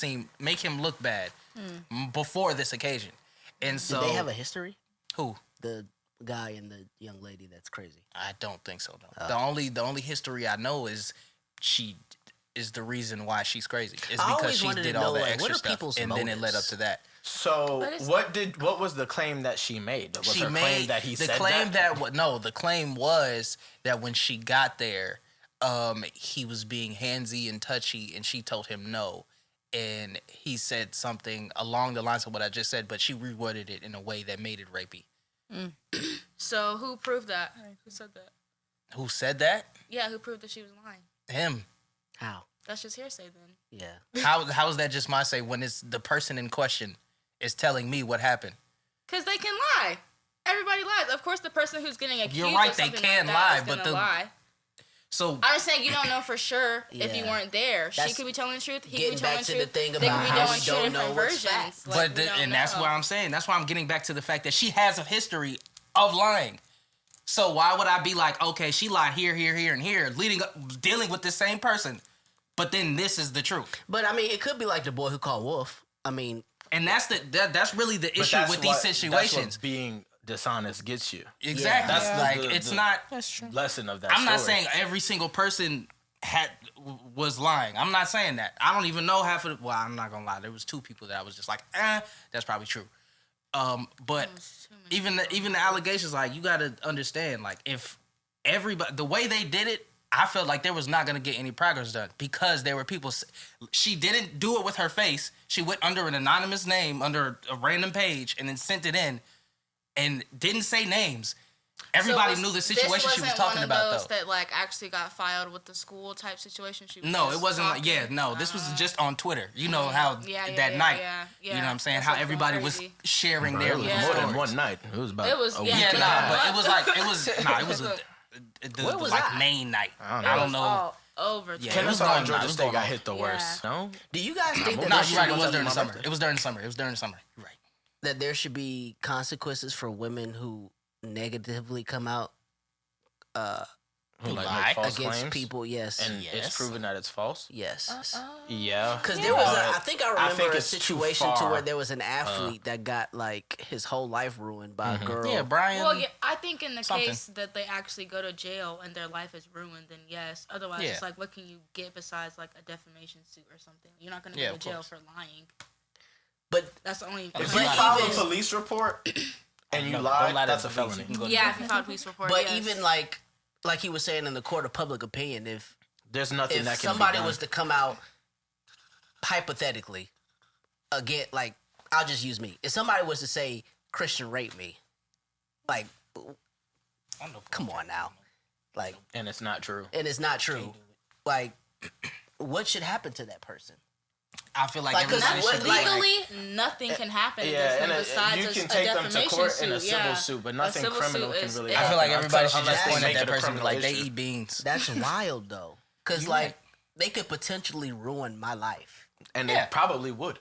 look bad before this occasion. And so Did they have a history? who? The guy and the young lady that's crazy. I don't think so. No. The only history I know is she is the reason why she's crazy. It's I because always she wanted did to all know, the like, extra what are stuff, people's and then it led up motives? to that. So But it's what was the claim that she made? Was She her made claim that he the said claim that? the claim was that when she got there, he was being handsy and touchy, and she told him no, and he said something along the lines of what I just said, but she reworded it in a way that made it rapey. So who proved that? Who said that? Who said that? Yeah, who proved that she was lying? Him. How? That's just hearsay then. Yeah. How is that just my say when it's the person in question is telling me what happened? Because they can lie. Everybody lies. Of course, the person who's getting accused You're right, of they something can like lie, that is but gonna the- lie. So I'm just saying you don't know for sure if you Yeah. weren't there. She That's could be telling the truth. He could be getting telling back the to the truth. thing They about could be how doing we two don't different know what's versions. fact. Like, we don't that's know. why I'm saying. That's why I'm getting back to the fact that she has a history of lying. So why would I be like, okay, she lied here, here, here, and here, dealing with the same person, but then this is the truth, But I mean, it could be like the boy who called Wolf. I mean, and that's really the But issue that's with what- these That's what situations. being dishonest gets you. Exactly. That's Like the it's not. That's true. lesson of that. I'm not story. saying every single person was lying. I'm not saying that. I don't even know half of the. Well, I'm not gonna lie. There was 2 people that I was just like, that's probably true. But even the allegations, like, you gotta understand, like, if everybody, the way they did it, I felt like there was not gonna get any progress done, because there were people. She didn't do it with her face. She went under an anonymous name, under a random page, and then sent it in, and didn't say names. Everybody knew the situation she was talking about, This though. that like actually got filed with the school type situation. She was No, just it wasn't like, talking. this was just on Twitter. You know how that night, you know what I'm saying? That's How what's everybody going was crazy. sharing Bro, their it was little more than stories. one night. It was about It was- a yeah, week Yeah, and a nah, half. but it was the Where was like I? main night. I don't know. I It don't was know. all over. Yeah, Twitter. it was Kennesaw going and on. It Georgia was State going got on. hit the Yeah. worst. No, do you guys think that No, there you're right. It should was be- during the summer. It was during the summer. It was during the summer. You're right. that there should be consequences for women who negatively come out who like lie make false against claims, people? Yes. and Yes. it's proven that it's false. Yes. Yeah, Because there was, But I think I remember think a it's too situation to far. where there was an athlete that got like his whole life ruined by a girl. Yeah, Brian. Well, yeah, I think in the Something. case that they actually go to jail and their life is ruined, then yes. Otherwise, Yeah. it's like, what can you get besides like a defamation suit or something? You're not going to Yeah, go to of jail course. for lying. But That's the only. if But you even- file a police report and you No, lie, don't lie to that's a the police. felony. You can go to Yeah, jail. if you file a police report. but yes. even like he was saying in the court of public opinion, if There's nothing that can somebody be done. was to come out hypothetically again, like I'll just use me. If somebody was to say Christian raped me, like come on now, like, and it's not true. and it's not true. Like, what should happen to that person? I feel like Like, 'cause everybody what- should be like- Legally, nothing can happen Yeah, against and them besides you a can take them to defamation court in a suit. civil Yeah. suit, but A nothing civil criminal suit can is- really it- I feel like everybody should unless just they point at make that it a person and be like, they criminal eat beans. That's wild though, because You're like right. they could potentially ruin my life. and Yeah. they probably would.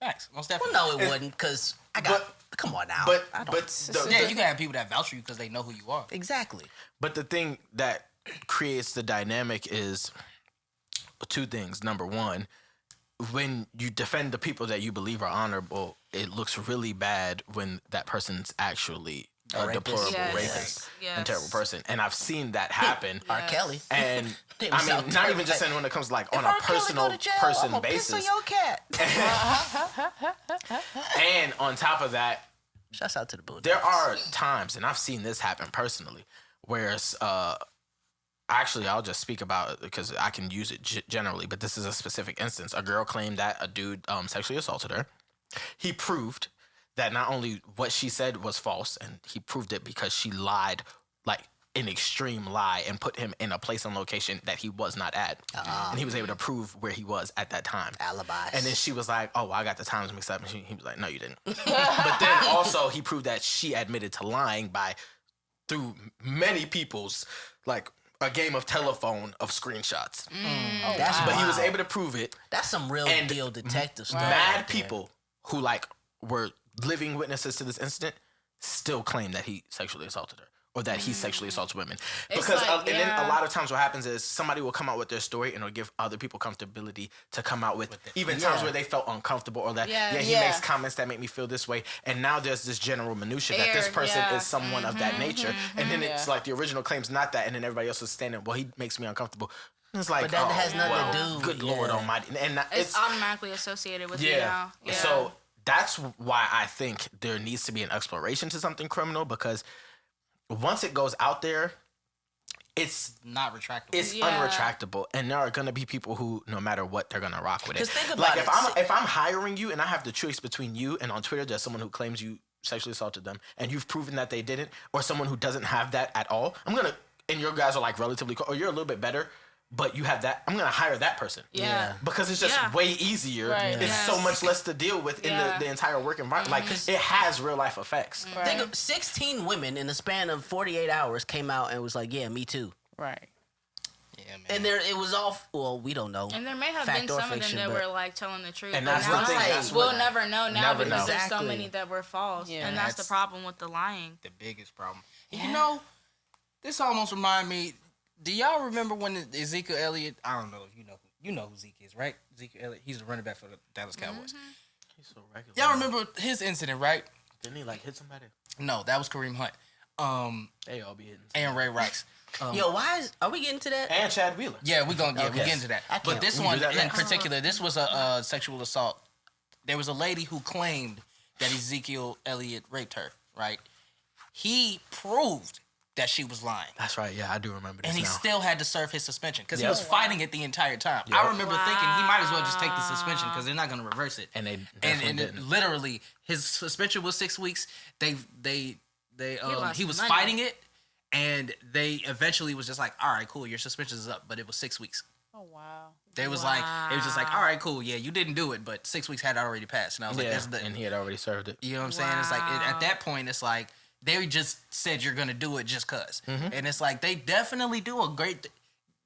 Facts, most Well, definitely. no, it wouldn't, because I got. Come on now. But I don't- Yeah, you can have people that vouch for you because they know who you are. exactly. But the thing that creates the dynamic is two things. Number one, when you defend the people that you believe are honorable, it looks really bad when that person's actually a rapist. deplorable Yes. rapist Yes. and terrible person. And I've seen that happen. R. Kelly. And They I was out mean, not there even just like, in when it comes like on If a R. Kelly personal go to jail, person I'ma basis. piss on your cat. And on top of that, Shouts out to the Bulldogs. there are times, and I've seen this happen personally, where actually I'll just speak about it because I can use it generally, but this is a specific instance. A girl claimed that a dude sexually assaulted her. He proved that not only what she said was false, and he proved it because she lied, like an extreme lie, and put him in a place and location that he was not at. And he was able to prove where he was at that time. Alibis. And then she was like, oh, well, I got the times mixed up. And he was like, no, you didn't. But then also he proved that she admitted to lying through many people's, like, a game of telephone of screenshots. That's But he was wild. able to prove it. That's some real and deal detective stuff. Mad right there. people who, like, were living witnesses to this incident still claim that he sexually assaulted her. Or that he sexually assaults women. It's Because, like, and then a yeah. lot of times what happens is somebody will come out with their story and it'll give other people comfortability to come out with even times Yeah. where they felt uncomfortable or that, Yeah. he Yeah. makes comments that make me feel this way. And now there's this general minutia that this Aired, person yeah. is someone of that nature. And then it's Yeah. like the original claim's not that. And then everybody else is standing, well, he makes me uncomfortable. And it's like, But that oh, has nothing to well, do- good Lord yeah. Almighty. And It's automatically associated with you yeah. now. Yeah. So that's why I think there needs to be an exploration to something criminal, because once it goes out there, it's Not retractable. it's Yeah. unretractable, and there are gonna be people who, no matter what, they're gonna rock with it. 'Cause think Like about if I'm hiring you and I have the choice between you and on Twitter there's someone who claims you sexually assaulted them and you've proven that they didn't, or someone who doesn't have that at all, and your guys are like relatively, or you're a little bit better, but you have that, I'm gonna hire that person. Yeah. Because it's just Yeah. way easier. Right. It's Yes. so much less to deal with in Yeah. the entire work environment. Like it has real life effects. Right. Think of 16 women in the span of 48 hours came out and was like, yeah, me too. Right. Yeah, man. And there it was all, well, we don't know. And there may have Fact been or some fiction, of them that but- were like telling the truth. And but that's now the thing. Right. That's we'll what, never know now Never because know. there's so Exactly. many that were false. Yeah. And that's the That's- problem with the lying. The biggest problem. You know, this almost remind me. Do y'all remember when Ezekiel Elliott? I don't know if you know who Zeke is, right? Ezekiel Elliott. He's the running back for the Dallas Cowboys. He's so regular. Y'all remember his incident, right? Didn't he like hit somebody? No, that was Kareem Hunt. They all be hitting. And Ray Rice. Yo, are we getting to that? And Chad Wheeler. Yeah, we Okay. get into that. I can't- But this we one do that in next. particular, this was a sexual assault. There was a lady who claimed that Ezekiel Elliott raped her, right? He proved that she was lying. That's right. Yeah, I do remember this And he now. still had to serve his suspension because he Yep. was fighting it the entire time. Yep. I remember thinking he might as well just take the suspension because they're not going to reverse it. And they and definitely it didn't. literally, his suspension was 6 weeks. He lost was money. fighting it, and they eventually was just like, all right, cool, your suspension is up, but it was 6 weeks. Oh wow. They was like, it was just like, all right, cool, yeah, you didn't do it, but 6 weeks had already passed, and I was like, Yeah, that's the, and he had already served it. you know what I'm saying? It's like at that point, it's like they just said you're gonna do it just cause, and it's like they definitely do a great.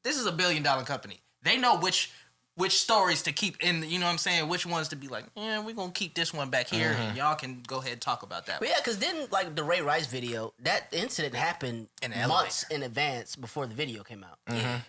This is $1 billion company. They know which stories to keep in. You know what I'm saying? Which ones to be like, yeah, we're gonna keep this one back here, and y'all can go ahead and talk about that. But yeah, because then, like, the Ray Rice video, that incident happened In the months in advance before the video came out.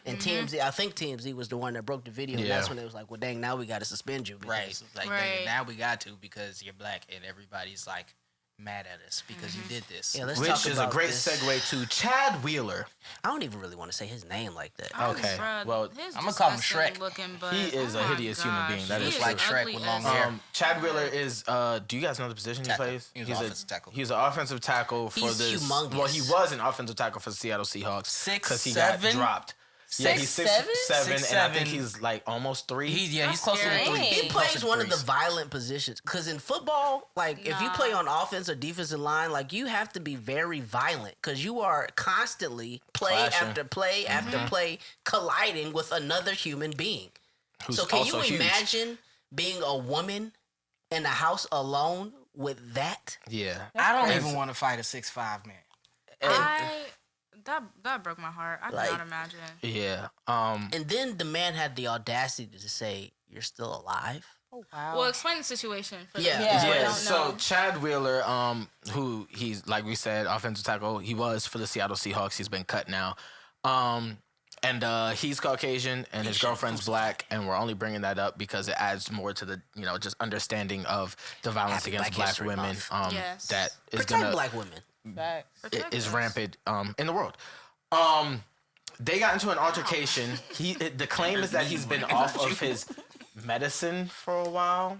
And TMZ, I think TMZ was the one that broke the video, and Yeah. that's when it was like, well, dang, now we got to suspend you. Because, Right. Like Right. now we got to because you're black, and everybody's like mad at us because you did this. Yeah, let's Which talk is a about great this. segue to Chad Wheeler. I don't even really want to say his name like that. Okay, well, his I'ma call him disgusting Shrek. Looking, but, He is oh a my hideous human being. That he is like Shrek ugly with long as- hair. Chad Wheeler is. Do you guys know the position Tackle. he plays? He was an offensive tackle. He's an offensive tackle for He's the. humongous. Well, he was an offensive tackle for the Seattle Seahawks 6'7"? he got dropped. Yeah, he's 6'7", 6'7"? and I think he's like almost 3. He's close to the scary. 3. He He's close to plays one of the threes. violent positions. Because in football, like, if you Nah. play on offense or defensive line, like, you have to be very violent. Because you are constantly play Clashing. after play Mm-hmm. after play colliding with another human being. Who's So can you also huge. imagine being a woman in the house alone with that. Yeah. I don't even want to fight a 6'5" man. That broke my heart. I Like- cannot imagine. Yeah. And then the man had the audacity to say, "You're still alive." Oh, wow. Well, explain the situation for Yeah. the people who Yeah, don't so know. Chad Wheeler, who he's, like we said, offensive tackle, he was for the Seattle Seahawks. He's been cut now. And he's Caucasian and his girlfriend's black, and we're only bringing that up because it adds more to the, just understanding of the violence Happy against Black black History women Month. Yes. that is Protect gonna black women. Facts. is rampant in the world. They got into an altercation. The claim is that he's been off of his medicine for a while.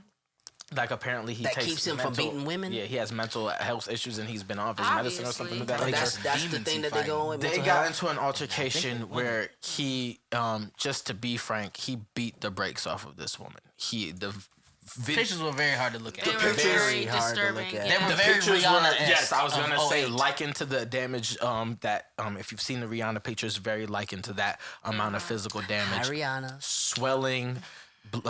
Like, apparently he That takes keeps him from beating women? Yeah, he has mental health issues and he's been off his medicine or something of that Oh, nature. that's the demons thing he that they go with. They mental got health? into an altercation where he, just to be frank, he beat the brakes off of this woman. Pictures were very hard to look at. They were pictures- very hard to look disturbing. at. They Yeah. were very pictures Rihanna-esque yes, I was of gonna say 08. likened to the damage that if you've seen the Rihanna pictures, very likened to that amount of physical damage, Ariana. swelling,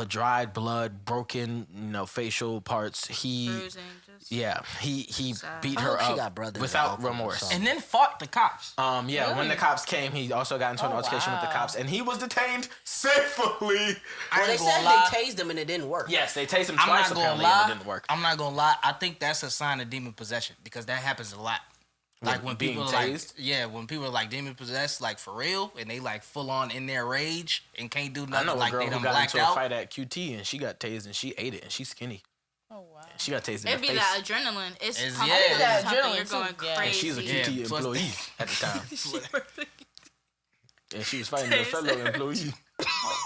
dried blood, broken, facial parts. Bruising, just He Sad. beat I her hope she up got brothers without involved or remorse. something. And then fought the cops. When the cops came, he also got into an altercation with the cops, and he was detained safely. Well, they ain't said gonna lie. they tased him and it didn't work. Yes, they tased him I'm twice. not gonna Apparently, lie. and it didn't work. I'm not gonna lie. I think that's a sign of demon possession because that happens a lot. Like when being people tased? when people are like demon possessed, like for real, and they like full on in their rage and can't do I nothing, know a like girl they who done got blacked into a out. fight at QT, and she got tased, and she ate it, and she's skinny. Oh, wow. She got tased in It'd the be face. that adrenaline. It's It's- pumping, yeah. it's That pumping, adrenaline You're going too, yeah. And crazy. she's a Yeah, QT plus- employee at the time. And she was fighting a fellow employee.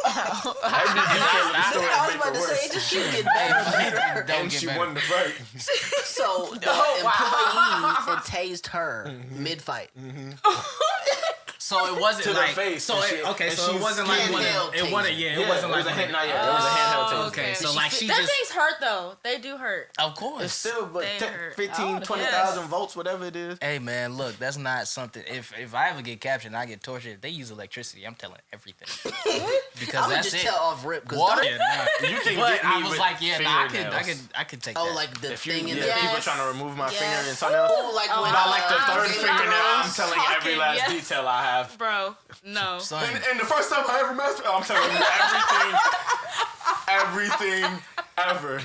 I was about to say, it just keeps getting better and better. Don't And get she better. won the fight. So the employee had tased her mid-fight. So it wasn't To the like face, So and it, she- okay, and so it she's wasn't like one. handheld It wasn't. tasing. Yeah, it wasn't like a one. hand. Not yet. It was a handheld taser. Okay, so like she That just. things hurt though. They do hurt. Of course. It's still but They hurt. 15, 20,000 volts, whatever it is. Hey man, look, that's not something. If I ever get captured and I get tortured, if they use electricity, I'm telling everything. Because I would that's just it. tell off rip because Water? You can But get me I was with like, yeah, nah, fingernails. I could take oh, that. like the If you, thing in the if people Yes. trying to remove my finger and Yes. toenail, oh, like when by like the third Game of fingernail, I'm Thrones. telling you every last Yes. detail I have. Bro, no. Son, And the first time I ever mastered, I'm telling you everything ever.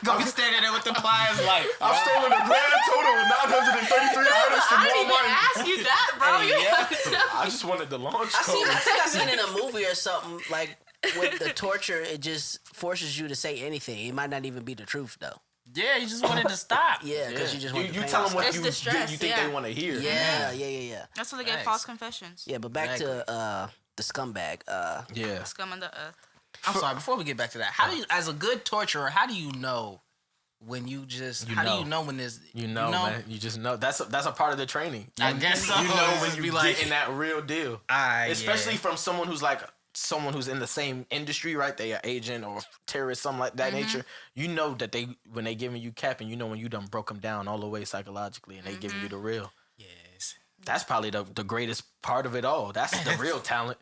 gonna be standing there with the pliers like. I've stolen a grand total of 933 items from I didn't even Walmart. ask you that, bro. Hey, You yeah. have to- I just wanted the launch I code. think I seen in a movie or something like with the torture, it just forces you to say anything. It might not even be the truth though. Yeah, you just wanted to stop. Yeah, because you just want You tell them what It's you the stress, think yeah. they want to hear. Yeah. That's what they get Thanks. false confessions. Yeah, but back to the scumbag. Yeah. Scum on the earth. I'm sorry. Before we get back to that, how do you, as a good torturer, how do you know when you just? You how know. do you know when there's? You know, man. You just know. That's a part of the training. I guess so. You know when Be you like- getting that real deal. Especially from someone who's like someone who's in the same industry, right? They are agent or terrorist, something like that nature. You know that when they giving you cap, and you know when you done broke them down all the way psychologically, and they giving you the real. Yes. That's probably the greatest part of it all. That's the real talent.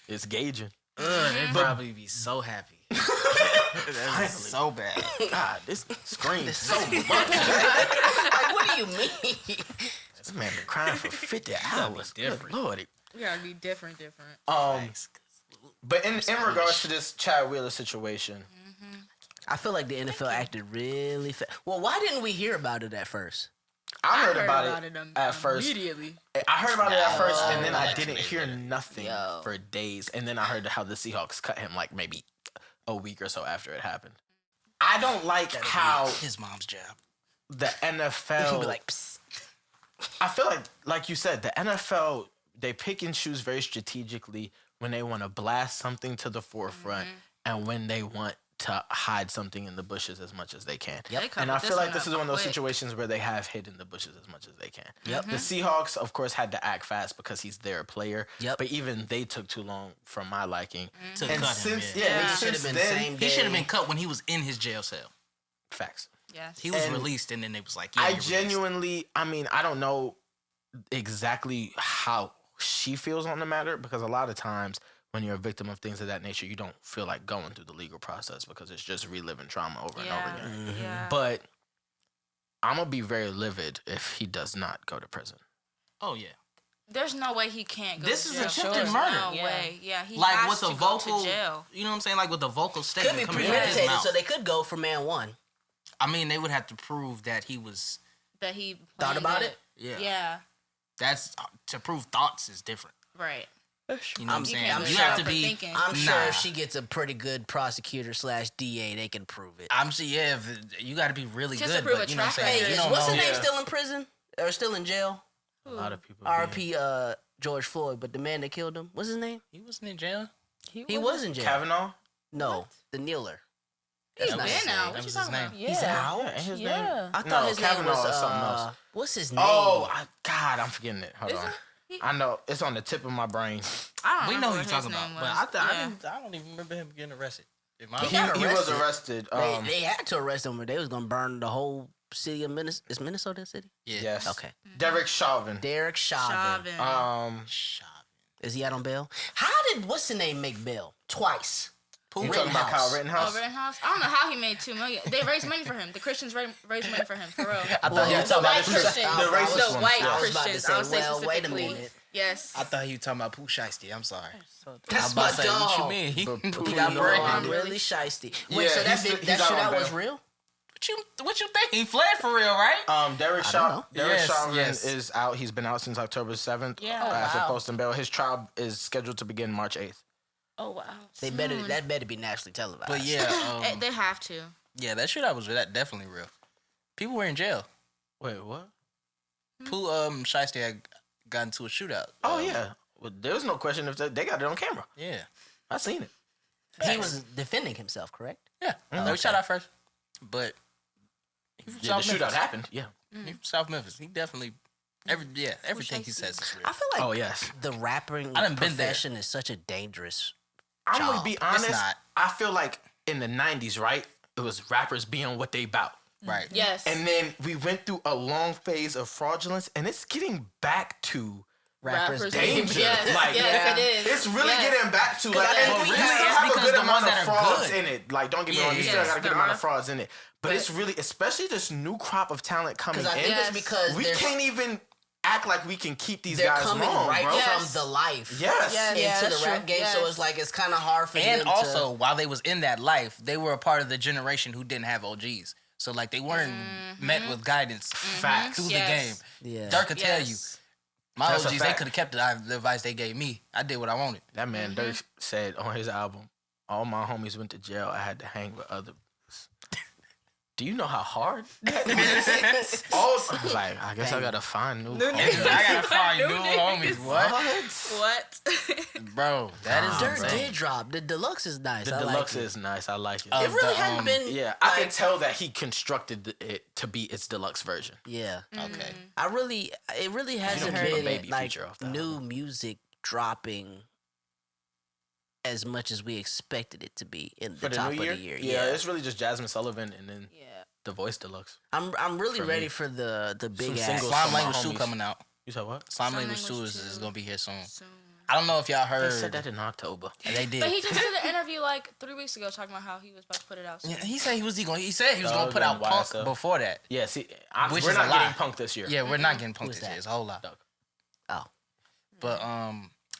It's gauging. They'd probably be so happy. That's so bad. God, this screams so much. like, what do you mean? This man been crying for 50 hours. Good different. Lord. We gotta be different. But in regards to this Chad Wheeler situation, I feel like the NFL acted really well, why didn't we hear about it at first? I heard about it at first. Immediately. I heard about it at first, and then I that's didn't way hear better. nothing Yo. for days. And then I heard how the Seahawks cut him like maybe a week or so after it happened. I don't like how his mom's job. the NFL. He'd be like, psst. I feel like you said, the NFL, they pick and choose very strategically when they want to blast something to the forefront and when they want to hide something in the bushes as much as they can. Yep. And I feel like this is one of those quick. situations where they have hidden the bushes as much as they can. Yep. The Seahawks, of course, had to act fast because he's their player. Yep. But even they took too long for my liking. To And cut him, since yeah. yeah, and It should have since been then, same He day. should have been cut when he was in his jail cell. facts. Yes. He was And released, and then they was like, yeah, I you're released. genuinely, I mean, I don't know exactly how she feels on the matter because a lot of times when you're a victim of things of that nature, you don't feel like going through the legal process because it's just reliving trauma over and over again. Yeah. But I'm gonna be very livid if he does not go to prison. Oh yeah. There's no way he can't go This to is jail. attempted There's murder. No Yeah. way. Yeah, he Like has with to a go vocal, to jail. you know what I'm saying? Like with a vocal Could statement be coming out of his premeditated, mouth. so they could go for man one. I mean, they would have to prove that he was. That he Thought planned about it? Yeah. Yeah. That's to prove thoughts is different. Right. You know what I'm saying? I'm You sure have to for be. thinking. I'm sure Nah. if she gets a pretty good prosecutor / DA, they can prove it. I'm sure. Yeah, you got to be really Just good. to prove But a you know what I'm track saying? Hey, You is don't what's know. his name still in prison or still in jail? A lot of people. R.P. George Floyd, but the man that killed him, what's his name? He wasn't in jail. He was in jail. Kavanaugh. No, the kneeler. He's That's not been his out. name. What That you was talking his about? name. Yeah. He's out. Yeah, and his Yeah. name. I thought No, his name Kavanaugh was is something else. What's his name? Oh, God, I'm forgetting it. Hold Is on. it? He- I know it's on the tip of my brain. I don't We remember know who what you're his talking name about, but was. I don't even remember him getting arrested. He He got was arrested. arrested. They had to arrest him, or they was gonna burn the whole city of Minnesota. Is Minnesota a city? Yeah. Yes. Okay. Derek Chauvin. Derek Chauvin. Chauvin. Is he out on bail? How did what's the name make bail twice? You talking about Kyle Rittenhouse? Oh, Rittenhouse. I don't know how he made $2 million. They raised money for him. The Christians raised money for him. For real. I thought he was talking White about Christians. The racist No, ones, white yeah. I was about to Christians. say, I'll say well, wait a specifically. minute. Yes. I thought he was talking about Pooh Shiesty. I'm sorry. That's I'm my about to say, what you dog. mean? He But got Pooh, brain. I'm really shiesty. Wait, Yeah, so that he's that out on shootout was bail. real? What you think? He fled for real, right? Derek know. Yes, Chauvin yes. is out. He's been out since October 7th. Yeah. After Wow. posting bail. His trial is scheduled to begin March 8th. Oh wow. That better be nationally televised. But yeah, They have to. yeah, that shootout was definitely real. People were in jail. Wait, what? Pooh Shiesty had gotten into a shootout. Oh, yeah. Well, there was no question if they got it on camera. Yeah. I seen it. he was defending himself, correct? Yeah. They shot out first. But he from Yeah, the South shootout Memphis. happened. Yeah. He from South Memphis. He definitely everything he says is real. I feel like Oh, yes. the rapping I done been there. profession is such a dangerous. I'm job. gonna be It's honest. not. I feel like in the 90s, right? It was rappers being what they bout. Right. Yes. And then we went through a long phase of fraudulence, and it's getting back to Rappers danger. Yes, Like, yes, it is. it's really Yes. getting back to like, I and think we we still have- have a because good the amount ones of that are frauds good. in it. Like, don't get me Yeah, wrong, you yeah, still yes, got a good there amount are. of frauds in it. But it's really, especially this new crop of talent coming Because I think in. it's because We they're, can't even act like we can keep these they're guys coming wrong, right bro. from the life Yes. Yeah, yeah, into that's the rap true. game. So Yes. it's like it's kind of hard for And them also, while they was in that life, they were a part of the generation who didn't have OGs. So like they weren't met with guidance Facts. through Yes. the game. to. Yeah. Dirk could tell you, Yes. my That's a OGs, they fact. could have kept the advice they gave me. I did what I wanted. That man Dirk said on his album, all my homies went to jail. I had to hang with others. Do you know how hard that is? I was like, I guess I gotta find new homies. I gotta find new homies. What? What? Bro, that is Dirk insane. did drop. The deluxe is nice. The I deluxe like it. is nice. I like it. It really the, hadn't been. Yeah, I can like- tell that he constructed it to be its deluxe version. Yeah. Okay. It really hasn't keep a been baby like feature off the new album. music dropping as much as we expected it to be in the For the top new of year? the year. Yeah, it's really just Jasmine Sullivan and then Yeah. the Voice Deluxe. I'm really for ready me. for the big Some ass. singles. Slime from my Language 2 homies. coming out. You said what? Slime Slime Language 2 Language is 2. gonna be here soon. Soon. I don't know if y'all They heard. said that in October. They did. But he just did an interview like 3 weeks ago talking about how he was about to put it out soon. Yeah, he said he was gonna put on out Punk YSO. before that. Yeah, see, Which we're is not a lie. getting Punk this year. Yeah, we're not getting Punk Who's this year. that? It's a whole lot. Doug. Oh, But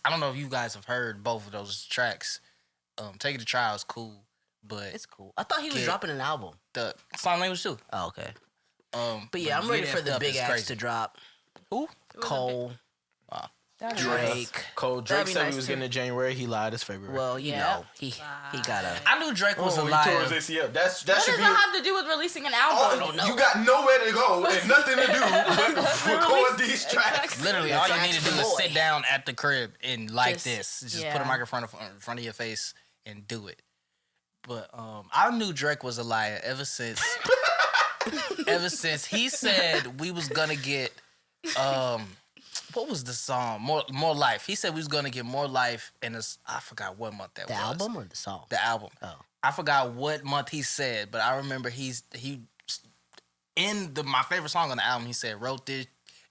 I don't know if you guys have heard both of those tracks. Take It to Trial is cool, but it's cool. I thought he was Get- dropping an album. the Slime Language 2. Oh, okay. But Yeah, I'm ready Get for Effed the Up big is acts crazy. to drop. Who? Cole, That'd be Drake. Cole Drake That'd be said nice he was too. getting it January. He lied. It's February. Well, you Yeah. know, he got a. I knew Drake was a he tore liar. his ACL. That What should does be. that have to do with releasing an album? You got nowhere to go and nothing to do but record these tracks. Literally, all you That's need to do the is boy. sit down at the crib and like Just- this. Just yeah. put a microphone in front of your face and do it. But I knew Drake was a liar ever since he said we was gonna get what was the song? More Life. He said we was gonna get More Life in this. I forgot what month that The was. album or the song? The album. Oh. I forgot what month he said, but I remember he in my favorite song on the album. He said wrote this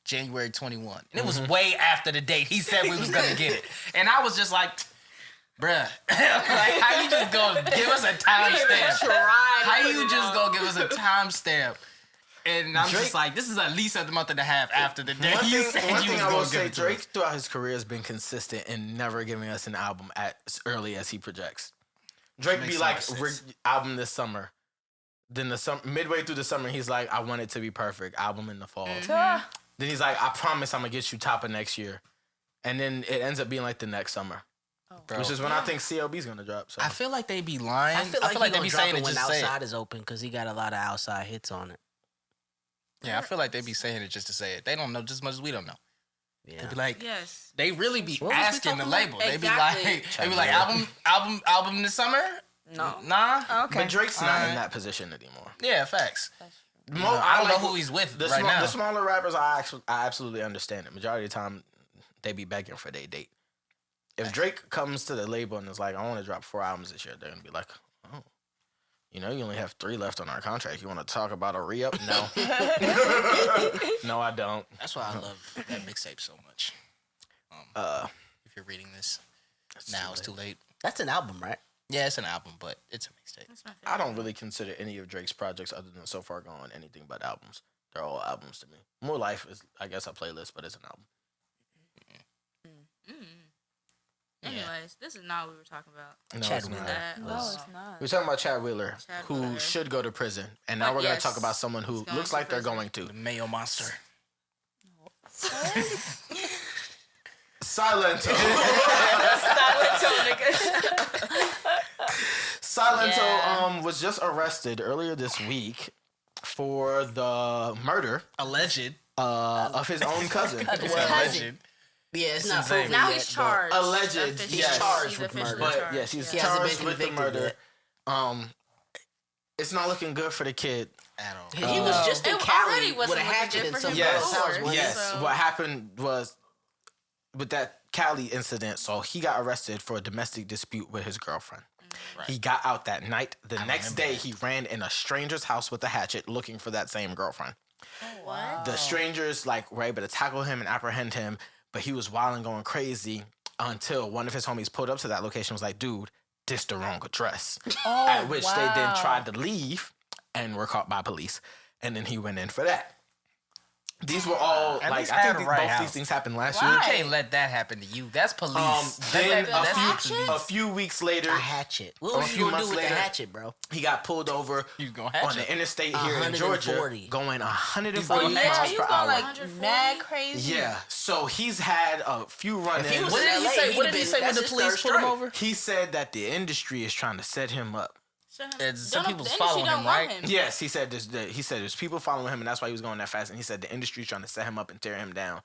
January 21, and it was way after the date he said we was gonna get it, and I was just like, bruh. Like, how you just gonna give us a timestamp? How you just gonna give us a timestamp? And I'm just like, this is at least a month and a half after the day you said you was I will gonna say, give it to Drake us. throughout his career has been consistent in never giving us an album as early as he projects. Drake Makes be so like, much sense. album this summer. Then midway through the summer, he's like, I want it to be perfect. Album in the fall. Mm-hmm. Then he's like, I promise I'm gonna get you top of next year. And then it ends up being like the next summer. Bro. Which is when I think CLB's gonna drop. So I feel like they be lying. I feel like, they he gonna be drop saying it it when just to say it. outside is open because he got a lot of outside hits on it. Yeah, I feel like they be saying it just to say it. They don't know just as much as we don't know. Yeah. They be like, Yes. they really be What was we asking the talking label. about? They be Exactly. like, album this summer? No. Nah. Okay. But Drake's not Alright. in that position anymore. Yeah, facts. I I don't know like who he's with the right now. The smaller rappers, I absolutely understand it. Majority of the time, they be begging for their date. If Drake comes to the label and is like, I want to drop 4 albums this year, they're gonna be like, oh, you know, you only have 3 left on our contract. You want to talk about a re-up? No. No, I don't. That's why I love that mixtape so much. If you're reading this, now it's too late. That's an album, right? Yeah, it's an album, but it's a mixtape. That's my I favorite. don't really consider any of Drake's projects other than So Far Gone anything but albums. They're all albums to me. More Life is, I guess, a playlist, but it's an album. Anyways, this is not what we were talking about. No, Chad it's not. Wheeler. That No, was it's not. We're talking about Chad Wheeler, Chad who Wheeler. should go to prison. And now But we're going to yes, talk about someone who he's going looks to like they're prison. going to. The Mayo Monster. Silento. Silento Yeah. was just arrested earlier this week for the murder Alleged. of his own cousin. Alleged. Yeah, it's It's not insane. proven Now yet, he's but- charged. Alleged, Officially. yes. charged He's with officially murder. But charged, yes, he's He hasn't been charged with the convicted murder. yet. It's not looking good for the kid. At all. He was just in It Cali already with wasn't a looking hatchet good in for some him girl's Yes, house. before. wasn't yes. it? So- What happened was with that Cali incident. So he got arrested for a domestic dispute with his girlfriend. Right. He got out that night. The next remember day, that. he ran in a stranger's house with a hatchet looking for that same girlfriend. What? The strangers were able to tackle him and apprehend him, but he was wild and going crazy until one of his homies pulled up to that location and was like, dude, this the wrong address. Oh, At which they then wow. tried to leave and were caught by police. And then he went in for that. These were all, At like, least I at think the both right these house. things happened last You year. can't let that happen to you. That's police. Then That's a few weeks later, A hatchet. What A was few you gonna months do with later- the hatchet, bro? he got pulled over You gonna on hatch the it. interstate here in Georgia, 140. going 140 going miles Yeah, per he's going hour. like 140? mad crazy. Yeah, so he's had a few run-ins. he was What in did he LA, say? he'd What have did he been- say when that's the his police third pulled him strike. over? He said that the industry is trying to set him up. Some people's the industry following don't him, want right? him. Yes, he said there's people following him, and that's why he was going that fast. And he said the industry's trying to set him up and tear him down.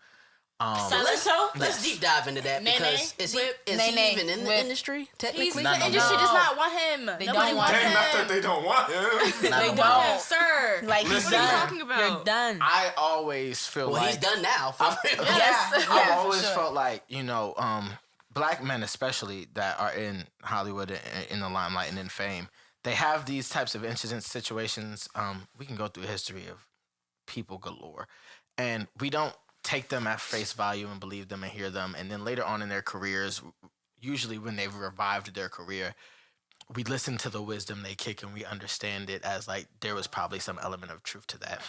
Let's deep dive into that Nene? because is he Nene, even in the with- industry He's, technically? the no, industry no. does not want him. Nobody don't want wants him. him. they don't want him. They Not want no him, sir. Like, he's Listen, what are you done. talking about? You're done. I always feel Well, like he's done now. Yeah, I've for always sure. felt like, black men especially that are in Hollywood in the limelight and in fame, they have these types of incidents, situations. We can go through a history of people galore, and we don't take them at face value and believe them and hear them. And then later on in their careers, usually when they've revived their career, we listen to the wisdom they kick and we understand it as like there was probably some element of truth to that.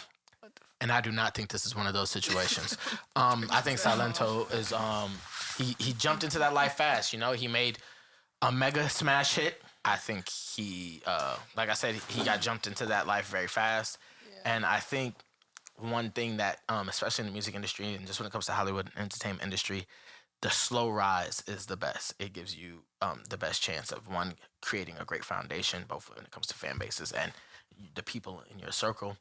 And I do not think this is one of those situations. I think Silento is he jumped into that life fast. He made a mega smash hit. I think he like I said, he got jumped into that life very fast. Yeah. And I think one thing that especially in the music industry and just when it comes to Hollywood entertainment industry, the slow rise is the best. It gives you the best chance of one creating a great foundation, both when it comes to fan bases and the people in your circle.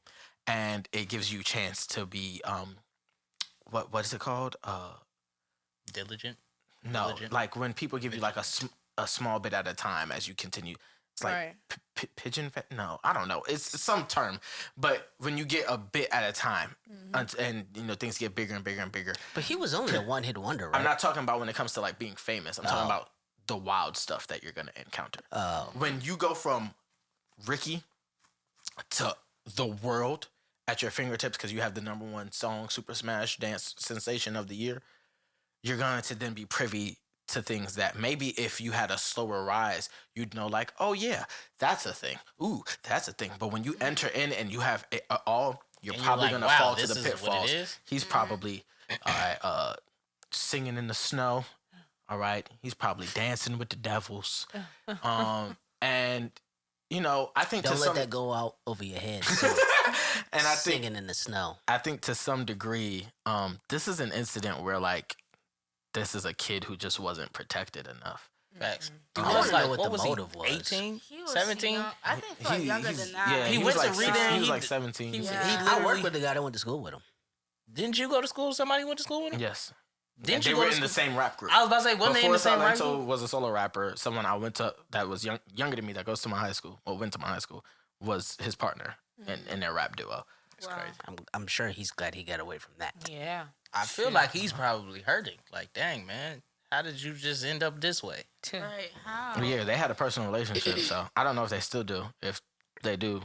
And it gives you a chance to be, what is it called? Diligent. No, Diligent. like when people give you like a small bit at a time as you continue. It's like Right. pigeon. No, I don't know. It's some term, but when you get a bit at a time, and things get bigger and bigger and bigger. But he was only a one-hit wonder, right? I'm not talking about when it comes to like being famous. I'm talking about the wild stuff that you're gonna encounter. When you go from Ricky to the world at your fingertips because you have the #1 song, Super Smash Dance Sensation of the Year, you're going to then be privy to things that maybe if you had a slower rise, you'd know like, oh yeah, that's a thing. Ooh, that's a thing. But when you enter in and you have it all, you're And probably you're like, gonna wow, fall to this the is what it pitfalls. is? He's probably singing in the snow. All right, he's probably dancing with the devils. And you know, I think Don't to let some that go out over your head. and I think Singing in the snow. I think to some degree, this is an incident where like this is a kid who just wasn't protected enough. Facts. I He wanna was know like, what what the was he? motive was. 18? He was 17? young. I think like younger than that. Yeah, He he went was to like reading, he was he like d- 17. He Yeah. I worked literally- with the guy that went to school with him. Didn't you go to school with somebody who went to school with him? Yes. Didn't They you were go to in the school? same rap group. I was about to say, wasn't they in Before the same rap Silento group? was a solo rapper, someone I went to that was younger than me that goes to my high school, or went to my high school, was his partner in their rap duo. It's Wow. crazy. I'm sure he's glad he got away from that. Yeah. I feel like he's probably hurting. Like, dang, man, how did you just end up this way? Right? How? But yeah, they had a personal relationship, so I don't know if they still do. If they do,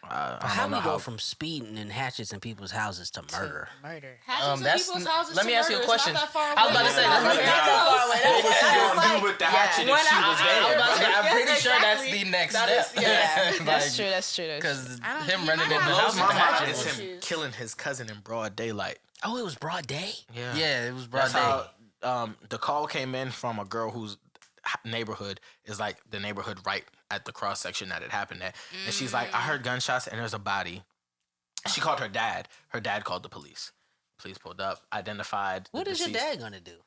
I How don't we know go how. from speeding and hatchets in people's houses to murder? Murder. Hatchets in that's- people's houses let me to ask you a murder. question. It's not that far I was about to away. say, It's let me- not that far away. What was she That's gonna do like- with the hatchet when if she I- was I dead? was about to say, I'm Yeah, pretty sure that's exactly. the next That step. is- yeah. That's true. That's true. Because I don't- him he running might in the have house Blows with my the mind hatchet. is hatchet. him killing his cousin in broad daylight. Oh, it was broad day? Yeah. Yeah, it was broad That's day. how the call came in from a girl whose neighborhood is like the neighborhood right at the cross section that it happened at. And she's like, I heard gunshots and there's a body. She called her dad. Her dad called the police. Police pulled up, identified. What the is your deceased. dad gonna do?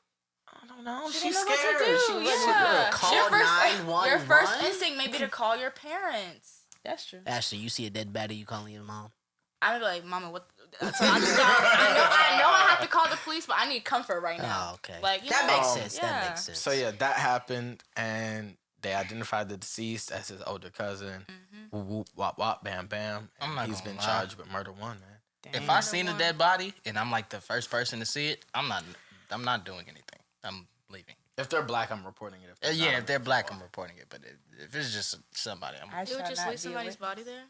I don't know. She She's didn't know what scared. to do. She was Yeah. Call Your first 911? instinct may be to call your parents. That's true. Ashley, you see a dead baddie, you calling your mom? I'd be like, Mama, what? So I know I have to call the police, but I need comfort right now. Oh, okay. Like, you that know, makes sense. yeah. That makes sense. So yeah, that happened, and they identified the deceased as his older cousin. Whoop, whoop, wop, wop, bam, bam. I'm And not he's gonna been lie. charged with murder one, man. If I seen a dead body and I'm like the first person to see it, I'm not doing anything. I'm leaving. If they're black, I'm reporting it. If they're Yeah, not, if they're black, I'm reporting it. But if it's just somebody, I You would shall just not leave be somebody's away. body there?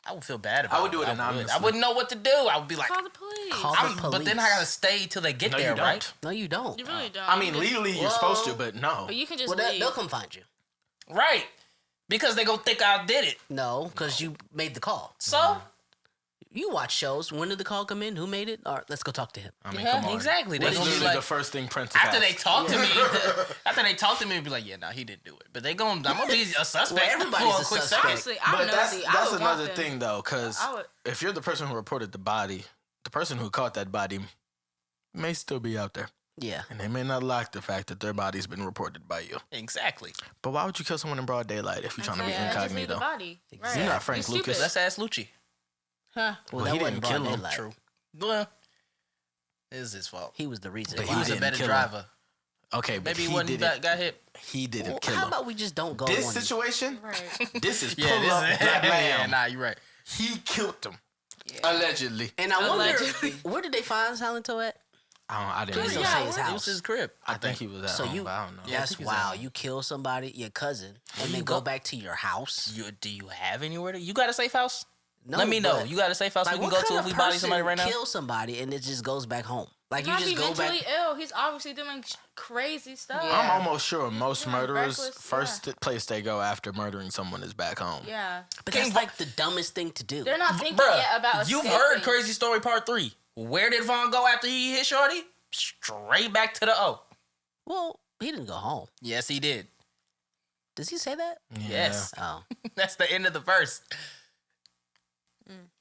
I would feel bad about it. I would do it I anonymously. wouldn't know what to do. I would be like, Call the police. Call the but then I police. gotta stay till they get No, there, you don't. right? No, you don't. You really don't. I mean, You just- legally you're supposed to, but no. But you can just Well, leave. they'll come find you. Right. Because they gonna think I did it. No, because you made the call. So You watch shows. When did the call come in? Who made it? All right, let's go talk to him. I mean, yeah, come on. exactly. They That's gonna be literally like the first thing Prince after they asked. talk to me. After they talk to me, be like, yeah, no, he didn't do it. But I'm gonna be a suspect Well, everybody's for a a quick suspect. second. Honestly, I'm But nosy. I that's would another want them. thing though, because I would. if you're the person who reported the body, the person who caught that body may still be out there, Yeah. and they may not like the fact that their body's been reported by you. Exactly. But why would you kill someone in broad daylight if you're trying to be Yeah, just leave the incognito? body. Right. You're not Frank You stupid. Lucas. Let's ask Lucci. Huh? Well, Well, he that wasn't didn't kill broad him. daylight. True. Well, it is his fault. He was the reason. But why. He was a didn't better kill him. driver. Okay, but Maybe he he wasn't didn't. got hit. He didn't Well, kill how him. about we just don't go This on situation, Right. this is pull Yeah, up this black is, lamb. nah, you're right. He killed him allegedly. And I wonder, Allegedly. where did they find Silento at? I didn't Please read don't it. say his It was house. his crib. I think he was at So home, you, but I don't know. Yeah, I that's think he's at wow. home. You kill somebody, your cousin, and you then go- go back to your house. Do you have anywhere to? You got a safe house? No, Let me know. but, You got a safe house like, we can what go to kind if we of body somebody person right now? Kill somebody and it just goes back home. Like Might you be just go mentally back. ill. He's obviously doing crazy stuff. Yeah. I'm almost sure most doing murderers, reckless, first place they go after murdering someone is back home. Yeah. But King that's like the dumbest thing to do. They're not thinking Bruh, yet about you've escaping. heard Crazy Story Part 3. Where did Vaughn go after he hit Shorty? Straight back to the O. Well, he didn't go home. Yes, he did. Does he say that? Yeah. Yes. Oh, That's the end of the verse.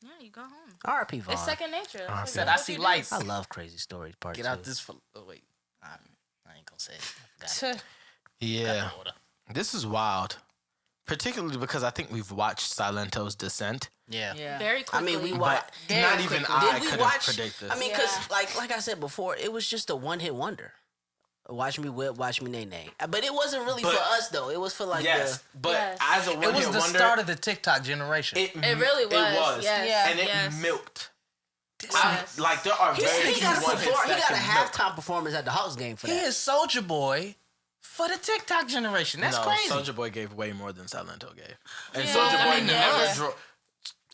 Yeah, you go home. R.I.P. Vaughn. It's second nature. That's what- Said, that's I what see you do. lights. I love Crazy Stories Part Get 2. out this. Oh, wait. I ain't gonna say it. I forgot. Yeah. Order. This is wild. Particularly because I think we've watched Silento's descent. Yeah. Yeah. Very I quickly. mean, we But watched. not even I Did we could watch? have predicted. I mean, because Yeah. like I said before, it was just a one-hit wonder. Watch me whip, watch me nay nay. But it wasn't really But- for us though. It was for like yes, but Yes. as a It one-hit was the wonder, start of the TikTok generation. it really was. It was. Yes. Yeah. And it Yes. milked. Yes. Like, there are very he few got a one-hits perform, he that got a can milk. halftime performance at the Hawks game for He that. is Soldier Boy for the TikTok generation. That's no, crazy. Soulja Boy gave way more than Silento gave. And Yeah, Soulja I Boy mean, never yeah. drew.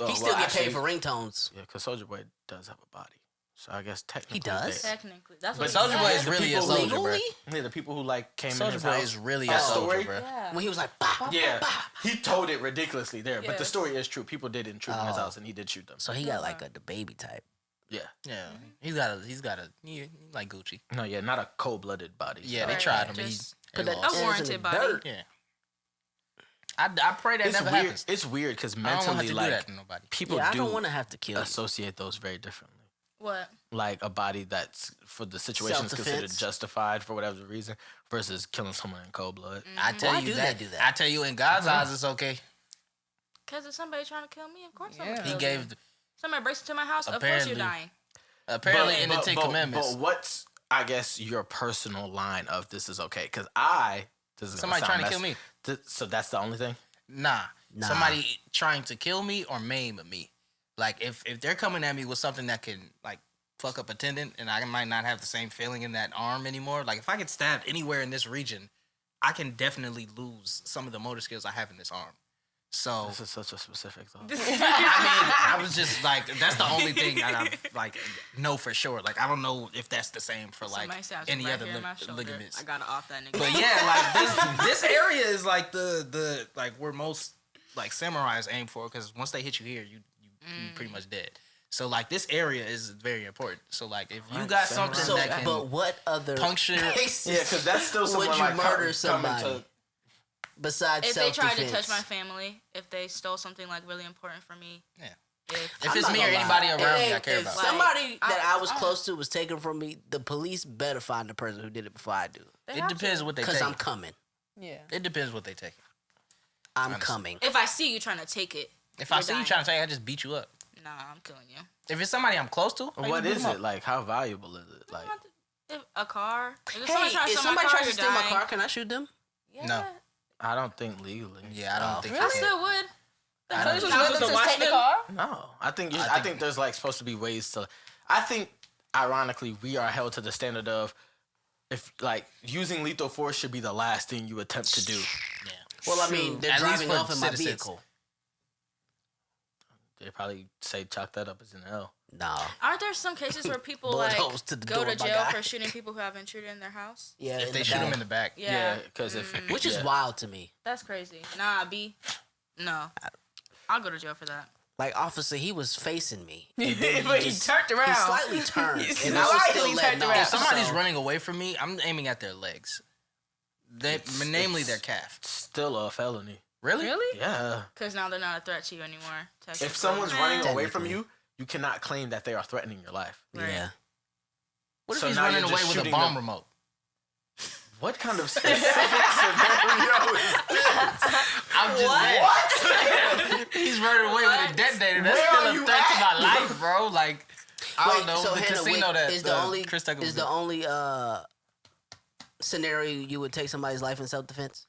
He still get paid for ringtones. Yeah, because Soulja Boy does have a body. So I guess technically He does? Technically, that's But what Soulja Boy is the really a people who- soldier, bro. Yeah, the people who like came in Soulja his Boy house. is really That a soldier, story? bro. Yeah. When he was like, bah. Yeah, he told it ridiculously there, but the Yes. story is true. People did intrude in his Oh. house, and he did shoot them. So he got like the baby type. Yeah, Yeah, Mm-hmm. he's got a he like Gucci. no, yeah, not a cold-blooded body. Yeah, they Right, tried him, but just he Put that lost. ass in warranted the body. dirt. Yeah. I pray that It's never weird. happens. It's weird because I don't want to have mentally, to do like that to nobody. people Yeah, I do don't want to have to kill you. associate those very differently. What? Like a body that's for the situation is considered Self-defense. justified for whatever reason versus killing someone in cold blood. I tell Why you do that. they do that? I tell you, in God's eyes, it's okay. Because if somebody trying to kill me, of course I'm He gonna kill gave them. Somebody breaks into my house, of course Apparently. you're dying. apparently in the Ten Commandments. But what's I guess your personal line of this is okay? Because this is Somebody trying to kill me. So that's the only thing. Nah. Nah. Somebody trying to kill me or maim me. Like if they're coming at me with something that can like fuck up a tendon and I might not have the same feeling in that arm anymore. Like if I get stabbed anywhere in this region, I can definitely lose some of the motor skills I have in this arm. So This is such a specific though. I mean, I was just like, that's the only thing that I like know for sure. Like I don't know if that's the same for like Somebody stabs any me right other here in my shoulder. ligaments. I gotta off that nigga. But yeah, like this area is like the like where most like samurais aim for, because once they hit you here, you pretty much dead. So like this area is very important. So like if you got something So, that can but what other puncture, cases Yeah, because that's still someone would you like murder coming somebody to. besides If they self-defense? tried to touch my family, if they stole something like really important for me, Yeah. if if I'm it's not me or gonna anybody lie. around me, I If- care if about. Like, somebody that I was I- close to was taken from me, the police better find the person who did it before I do. they It have depends to. what they Because take. I'm coming. Yeah. It depends what they take. I'm Honestly. coming. If I see you trying to take it, If I you're see you dying. trying to take, I just beat you up. Nah, I'm killing you. If it's somebody I'm close to, I What just beat is them it up. like? How valuable is it? Like, If a car. If Hey, somebody trying to if steal somebody my car, tries to you're steal my dying. car, can I shoot them? Yeah. No. I don't think legally. Yeah, I don't think I you can. still would. I don't- The Just police to watch take the them. car? No, I think I I think- think there's like supposed to be ways to. I think, ironically, we are held to the standard of if like using lethal force should be the last thing you attempt to do. Yeah. Well, I mean, they're At least driving for off in my citizens. vehicle. They probably say chalk that up as an L. No. Aren't there some cases where people Bullet like holes to the go door, to my jail guy. for shooting people who have intruded in their house? Yeah, If in they the shoot back. him in the back. Yeah, because if Which is yeah. wild to me. that's crazy. Nah, B. No, I'll go to jail for that. Like, officer, he was facing me. And then But he turned around. He slightly turned. He and I was still slightly letting turned off. around. If somebody's so- running away from me, I'm aiming at their legs. Namely their calf. Still a felony. Really? Really? Yeah. Because now they're not a threat to you anymore. If someone's running away from Technically. you, you cannot claim that they are threatening your life. Yeah. What if So he's now running you're away just with a shooting bomb them. remote? What kind of specific scenario is this? I'm just saying. He's running away with a detonator. That's Where still are a you threat to my at? life, bro. Like, I don't know. so the Hannah, casino wait, that is the only Chris Tucker was is the in. only scenario you would take somebody's life in self-defense?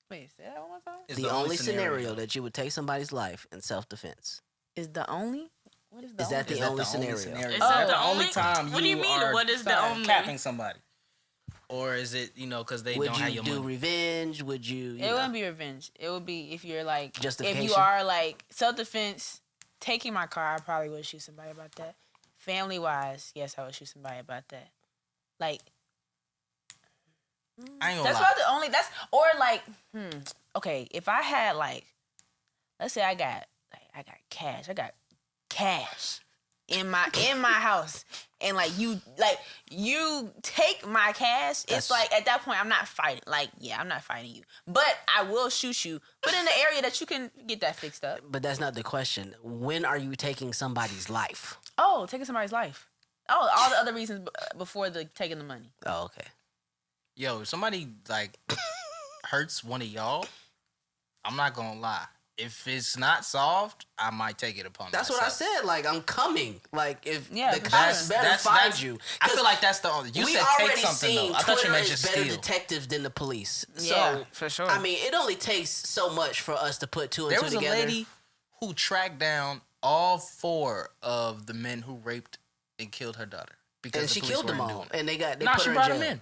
Wait, say that one more time? Is The only scenario that you would take somebody's life in self-defense. Is the only? What is the Is that only? the only scenario? Is Is that that the only- time what do you mean, are what is the start only? capping somebody? Or is it, because they Would don't have you your do money? revenge? Would you? It wouldn't be revenge. It would be if you're like, if Justification? you are like self-defense, taking my car, I probably would shoot somebody about that. Family-wise, yes, I would shoot somebody about that. Like, I ain't gonna that's lie. probably the only, or like, okay, if I had like, let's say I got cash in my house, and like you take my cash, it's like at that point I'm not fighting. Like, yeah, I'm not fighting you, but I will shoot you, but in the area that you can get that fixed up. But that's not the question. When are you taking somebody's life? Oh, taking somebody's life. Oh, all the other reasons before the taking the money. Oh, okay. Yo, if somebody like hurts one of y'all, I'm not gonna lie. If it's not solved, I might take it upon That's myself. what I said. Like, I'm coming. Like, if Yeah, the for cops sure. better find you. I feel like that's the only. You we said take already something seen though. I thought you Twitter meant is just better steal. detectives than the police. Yeah, So, for sure. I mean, it only takes so much for us to put two and There two was together. a lady who tracked down all 4 of the men who raped and killed her daughter because and the she police killed them weren't all. doing it. And they Nah, put she her brought in them jail. in.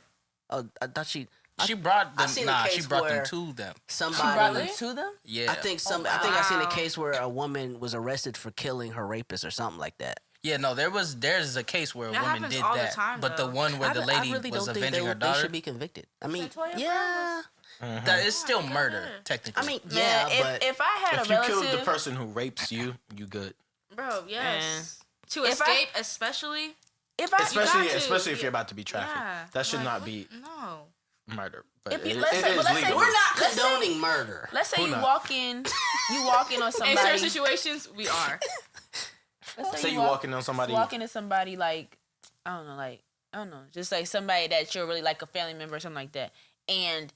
Oh, I thought she She brought I them. seen a Nah, case she brought them where to them. somebody. brought them to them? Yeah. I think I think I seen a case where a woman was arrested for killing her rapist or something like that. Yeah, no, there's a case where a That woman happens did all the that, time, but the though. one where the lady I really was don't think avenging her they daughter, should be convicted. I mean, Toya yeah. that is still murder technically. I mean, Man, yeah, but if I had If a you relative, killed the person who rapes you, you good. Bro, yes. To If I- escape, especially. Especially to, if you're about to be trafficked. Yeah. That should Like, not what? be No. murder. But If you- it let's say- is but let's say legal. we're not Let's say- condoning murder. let's say Who you not? walk in on In certain somebody. situations, we are. Let's Say you walking on somebody. walking to somebody like I don't know, just like somebody that you're really like a family member or something like that, and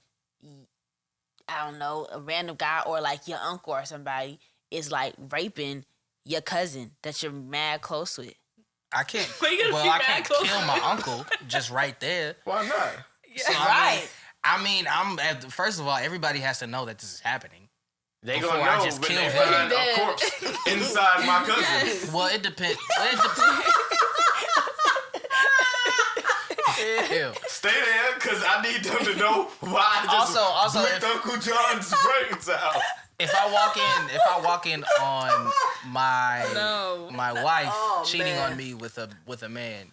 I don't know, a random guy or like your uncle or somebody is like raping your cousin that you're mad close with. I can't. But you gotta Well, be I mad can't close. kill my uncle just right there. Why not? So, I mean, first of all, everybody has to know that this is happening. They Before gonna I know just when kill they him. find a corpse inside my cousin. Well, it depends. Ew. Stay there, cause I need them to know why I just Also, blicked Uncle John's brains out. If I walk in on my No. my wife Oh, cheating man. on me with a man,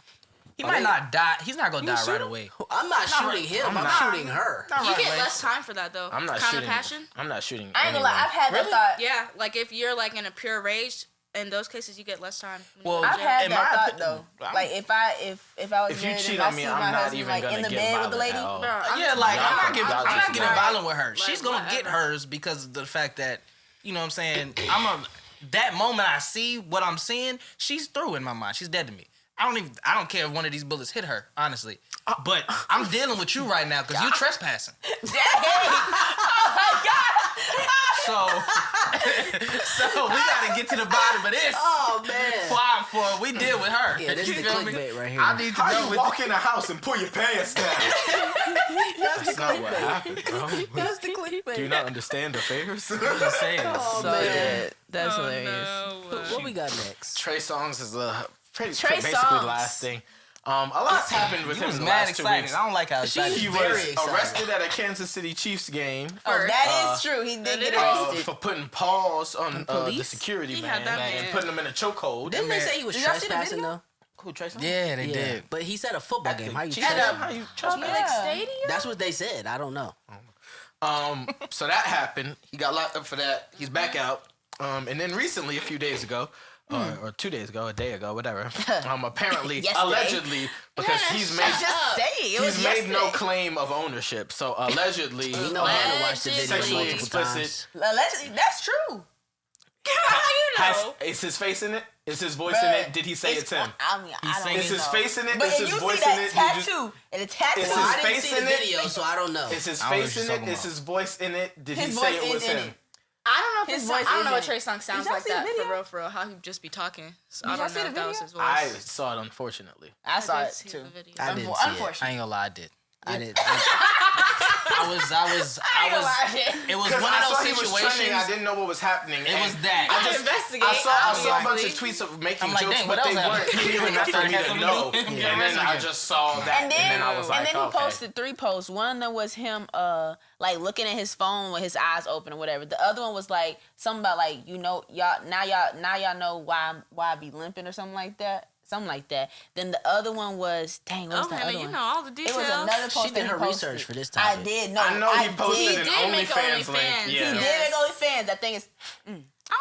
he might not die. He's not gonna die right away. I'm not shooting him. I'm shooting her. You get less time for that, though. I'm not Kind shooting. of passion. I'm not shooting. I ain't gonna lie, anyone. I've had that thought. Yeah, like if you're like in a pure rage, in those cases you get less time. Well, I've had in that my thought opinion, though. Like if I was If you married cheat and I on me, see I'm my not husband even like gonna in the get bed with violent the lady, at all. Bro, I'm yeah, just like Y'all I'm can not getting vouch for violent that. with her. Like, She's gonna get whatever. hers because of the fact that you know what I'm saying. That moment I see what I'm seeing, she's through in my mind. She's dead to me. I don't care if one of these bullets hit her, honestly. But I'm dealing with you right now because you trespassing. So we gotta get to the bottom of this. Oh man. For we deal with her. Yeah, this You is the feel me? clickbait right here. I need to How know you walk in a house and pull your pants down? That's not what happened, bro. That's the clickbait. Do you not understand affairs? I'm just saying. Oh, so man. yeah, that's Oh, hilarious. no. What we got next? Trey Songz is basically Trey the Songz. last thing. A lot's happened with You him was in the mad last 2 excited. weeks. I don't like how excited. He you very was excited. arrested at a Kansas City Chiefs game Oh, that is true. He did get arrested. for putting paws on the police? security He man had that and man. putting him in a chokehold. Didn't they say he was Did y'all see the trespassing video? though? Who, Trey Songz? Yeah, they Yeah, did. but he said a football game. How you Chiefs game? trespassing? How you Oh, trespassing? Like stadium? That's what they said. I don't know. So that happened. He got locked up for that. He's back out. And then recently, a few days ago, or 2 days ago, a day ago, whatever. Apparently, Yesterday. allegedly, because he's made Just say it. It was he's made no yesterday. claim of ownership. So allegedly, You know Hannah watched the video sexually multiple explicit. times. Allegedly, that's true. Is his face in it? Is his voice in it? Did he say it's him? I mean, I don't Is his know. face in it? But Is if his you voice see in that it? tattoo, and the tattoo, Is Well, I his didn't face see the in it? video, so I don't know. Is his I don't know face what in you're it? talking Is about. his voice in it? Did His he say voice it was is in him? it. I don't know if His his voice I don't know is what in Trey it. Songz sounds y'all like see the that video? for real. How he just be talking. So I y'all don't see know the if that was video? his voice. I saw it, unfortunately. I saw did it see too. the video. I didn't see it. Unfortunately. I ain't gonna lie, I did. I didn't. I was. It was Because one I of saw those he was trending, I situations. didn't know what was happening. It and was that. I just investigate. I saw a bunch obviously. of tweets of making I'm like, jokes, dang, but what they else weren't happened? clear enough for me Had to something know. to do. And then I just saw that, and then I was like, he okay. posted 3 posts. One of them was him, like looking at his phone with his eyes open or whatever. The other one was like something about like y'all know why I be limping or something like that. Something like that. Then the other one was dang. What was Oh, the Hannah, other you one? know all the It details. was another post She did that her he posted. research for this I topic. did. No, I know he I posted did. an did make OnlyFans link. OnlyFans. He Yeah. did make OnlyFans. That thing is I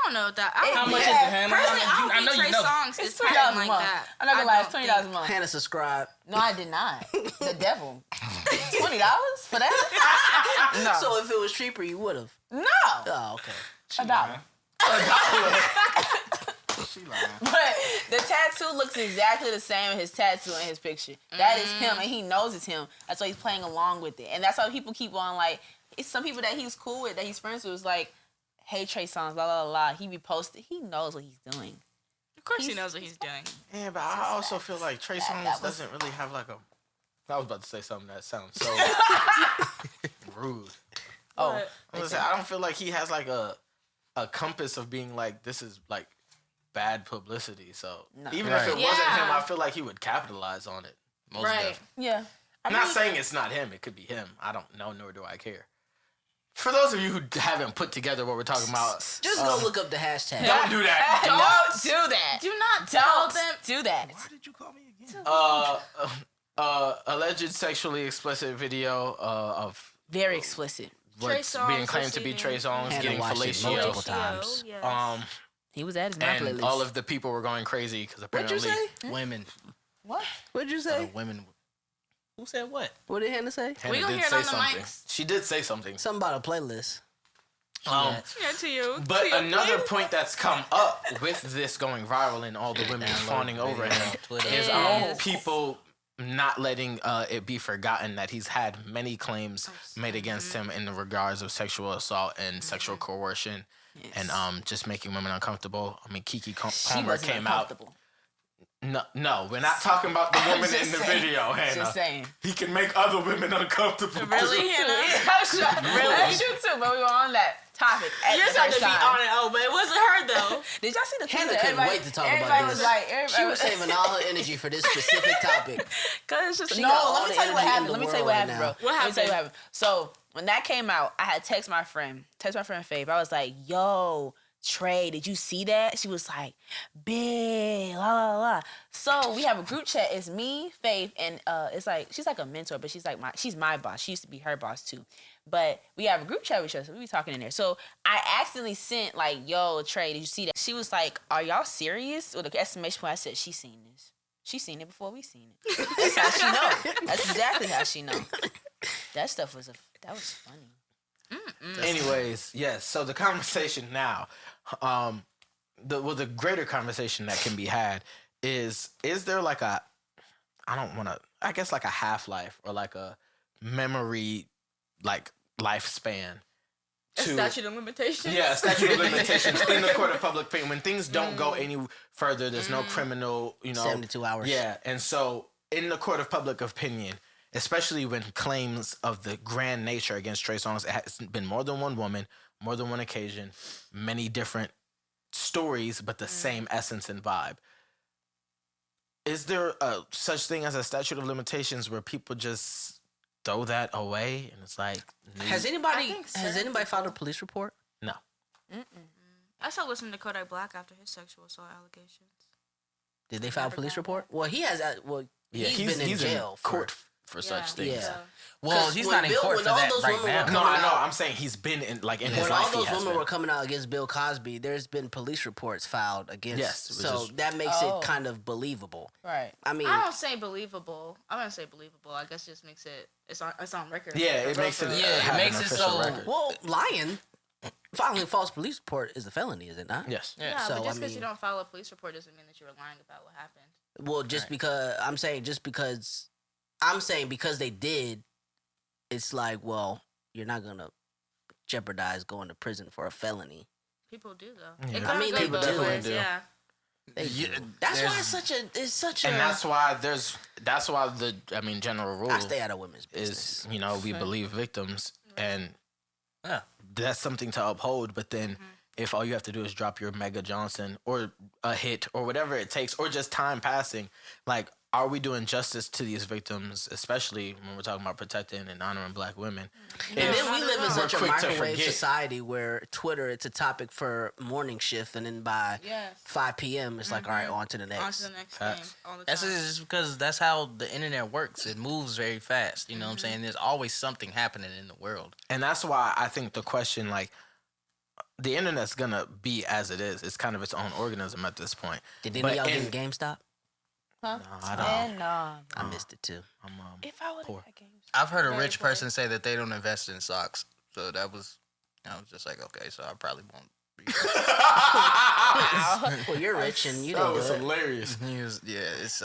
don't know that. I How don't much think- is it, Hannah? Personally, I I don't know think you Trey know. Songz it's is $20 patterned a like month. that. I'm not gonna lie, it's don't $20 a think- month. Hannah subscribe. No, I did not. The devil. $20 for that? No. So if it was cheaper, you would have. No. Oh, okay. $1. She lying. But the tattoo looks exactly the same as his tattoo in his picture. That is him, and he knows it's him. That's why he's playing along with it. And that's why people keep on, like, it's some people that he's cool with, that he's friends with, is like, hey, Trey Songz, blah, blah, blah, blah. He be posted. He knows what he's doing. Of course, he knows what he's doing. Yeah, but I also feel like Trey Songz that was- doesn't really have like a. I was about to say something that sounds so rude. Oh, But- I was gonna say, I don't feel like he has like a compass of being like, this is like bad publicity. So No. even if it Right. wasn't him, Yeah. I feel like he would capitalize on it. Most Right. def. yeah. I'm not saying it's not him. It could be him. I don't know, nor do I care. For those of you who haven't put together what we're talking about, Just go look up the hashtag. don't do that. Don't do that. Do not tell them. Do that. Why did you call me again? Alleged sexually explicit video of Very explicit. what's Trey being Songz claimed to be Trey Songz Hannah getting watched it multiple fellatio. times. Yes. He was at his my And playlist. all of the people were going crazy because What'd apparently you say? Women. What? What'd you say? Women. Who said what? What did Hannah say? Hannah We gonna did hear it say on the something. mics. She did say something. Something about a playlist. Um, Yeah, to you. But To your another place. point that's come up with this going viral and all the women fawning over him Twitter. is Yes. people not letting it be forgotten that he's had many claims made against him in the regards of sexual assault and sexual coercion and just making women uncomfortable. I mean, Kiki She Palmer wasn't came out. uncomfortable. No, we're not talking about the woman Just in the saying. video, Hannah. Just saying. He can make other women uncomfortable. Really, Hannah? Really? That's you too, but we were on that topic at You're the supposed first to be time. on it. Oh, but it wasn't her though. Did y'all see the Hannah tweets? couldn't Everybody- wait to talk everybody about was this. like, everybody She was saving all her energy for this specific topic. Cause it's just She no. got all Let me the tell you what energy in happened. the Let me tell you world what right happened, bro. now. What Let me tell you what happened? happened. So when that came out, I had text my friend Faith. I was like, "Yo, Trey, did you see that?" She was like, "Big, la la la." So we have a group chat. It's me, Faith, and it's like she's like a mentor, but she's my boss. She used to be her boss too. But we have a group chat with each other, so we be talking in there. So I accidentally sent like, "Yo, Trey, did you see that?" She was like, "Are y'all serious?" With an exclamation point. I said, "She's seen this. She's seen it before we seen it." That's how she know. That's exactly how she know. That stuff was funny. Anyways, yes. So the conversation now, the greater conversation that can be had is there like a, I guess like a half-life or like a memory, like lifespan. A statute of limitations. Yeah, statute of limitations in the court of public opinion. When things don't go any further, there's no criminal, 72 hours. Yeah, and so in the court of public opinion, especially when claims of the grand nature against Trey Songz, it has been more than one woman, more than one occasion, many different stories, but the same essence and vibe. Is there a such thing as a statute of limitations where people just throw that away and it's like Has I anybody think has certain anybody filed a police report? no? I started listening to Kodak Black after his sexual assault allegations. Did they file a police report? Well, he has. Yeah, he's been in jail for court for such things. Yeah. Well, 'Cause he's when not in Bill- court when for all that those right women were now. No, coming I know. out- I'm saying he's been in his When life. all he those has women been. were coming out against Bill Cosby, there's been police reports filed against. Yes, which so is- that makes Oh. it kind of believable. Right. I mean, I don't say believable. I don't say believable. I guess it just makes it. It's on record. Yeah, it For makes real, it. for Yeah, real. it have makes an it official so- record. well, lying, filing a false police report is a felony, is it not? Yes. Yeah, So, but I just because you mean- don't file a police report doesn't mean that you were lying about what happened. Well, just because they did, it's like, well, you're not gonna jeopardize going to prison for a felony. People do though. Yeah. It I kinda mean, goes people both definitely ways, do. Yeah. That's why it's such a. And that's why the general rule I stay out of women's business. is, we believe victims and Yeah. that's something to uphold. But then if all you have to do is drop your Mega Johnson or a hit or whatever it takes, or just time passing, like, are we doing justice to these victims, especially when we're talking about protecting and honoring Black women? And then we live in such a We're quick to microwave forget. society where Twitter, it's a topic for morning shift, and then by Yes. 5 p.m., it's like, all right, on to the On next. to the next Facts. thing all the time. That's just because that's how the internet works. It moves very fast. You know what I'm saying? There's always something happening in the world. And that's why I think the question, like, the internet's gonna be as it is. It's kind of its own organism at this point. Did any But of y'all in- get GameStop? Huh? No, I don't. And no. I missed it too. I'm, If I would Poor. have games. I've heard a Very rich poor. person say that they don't invest in stocks. So I was just like, okay, so I probably won't. Well, you're rich and you that didn't was do it. hilarious. It's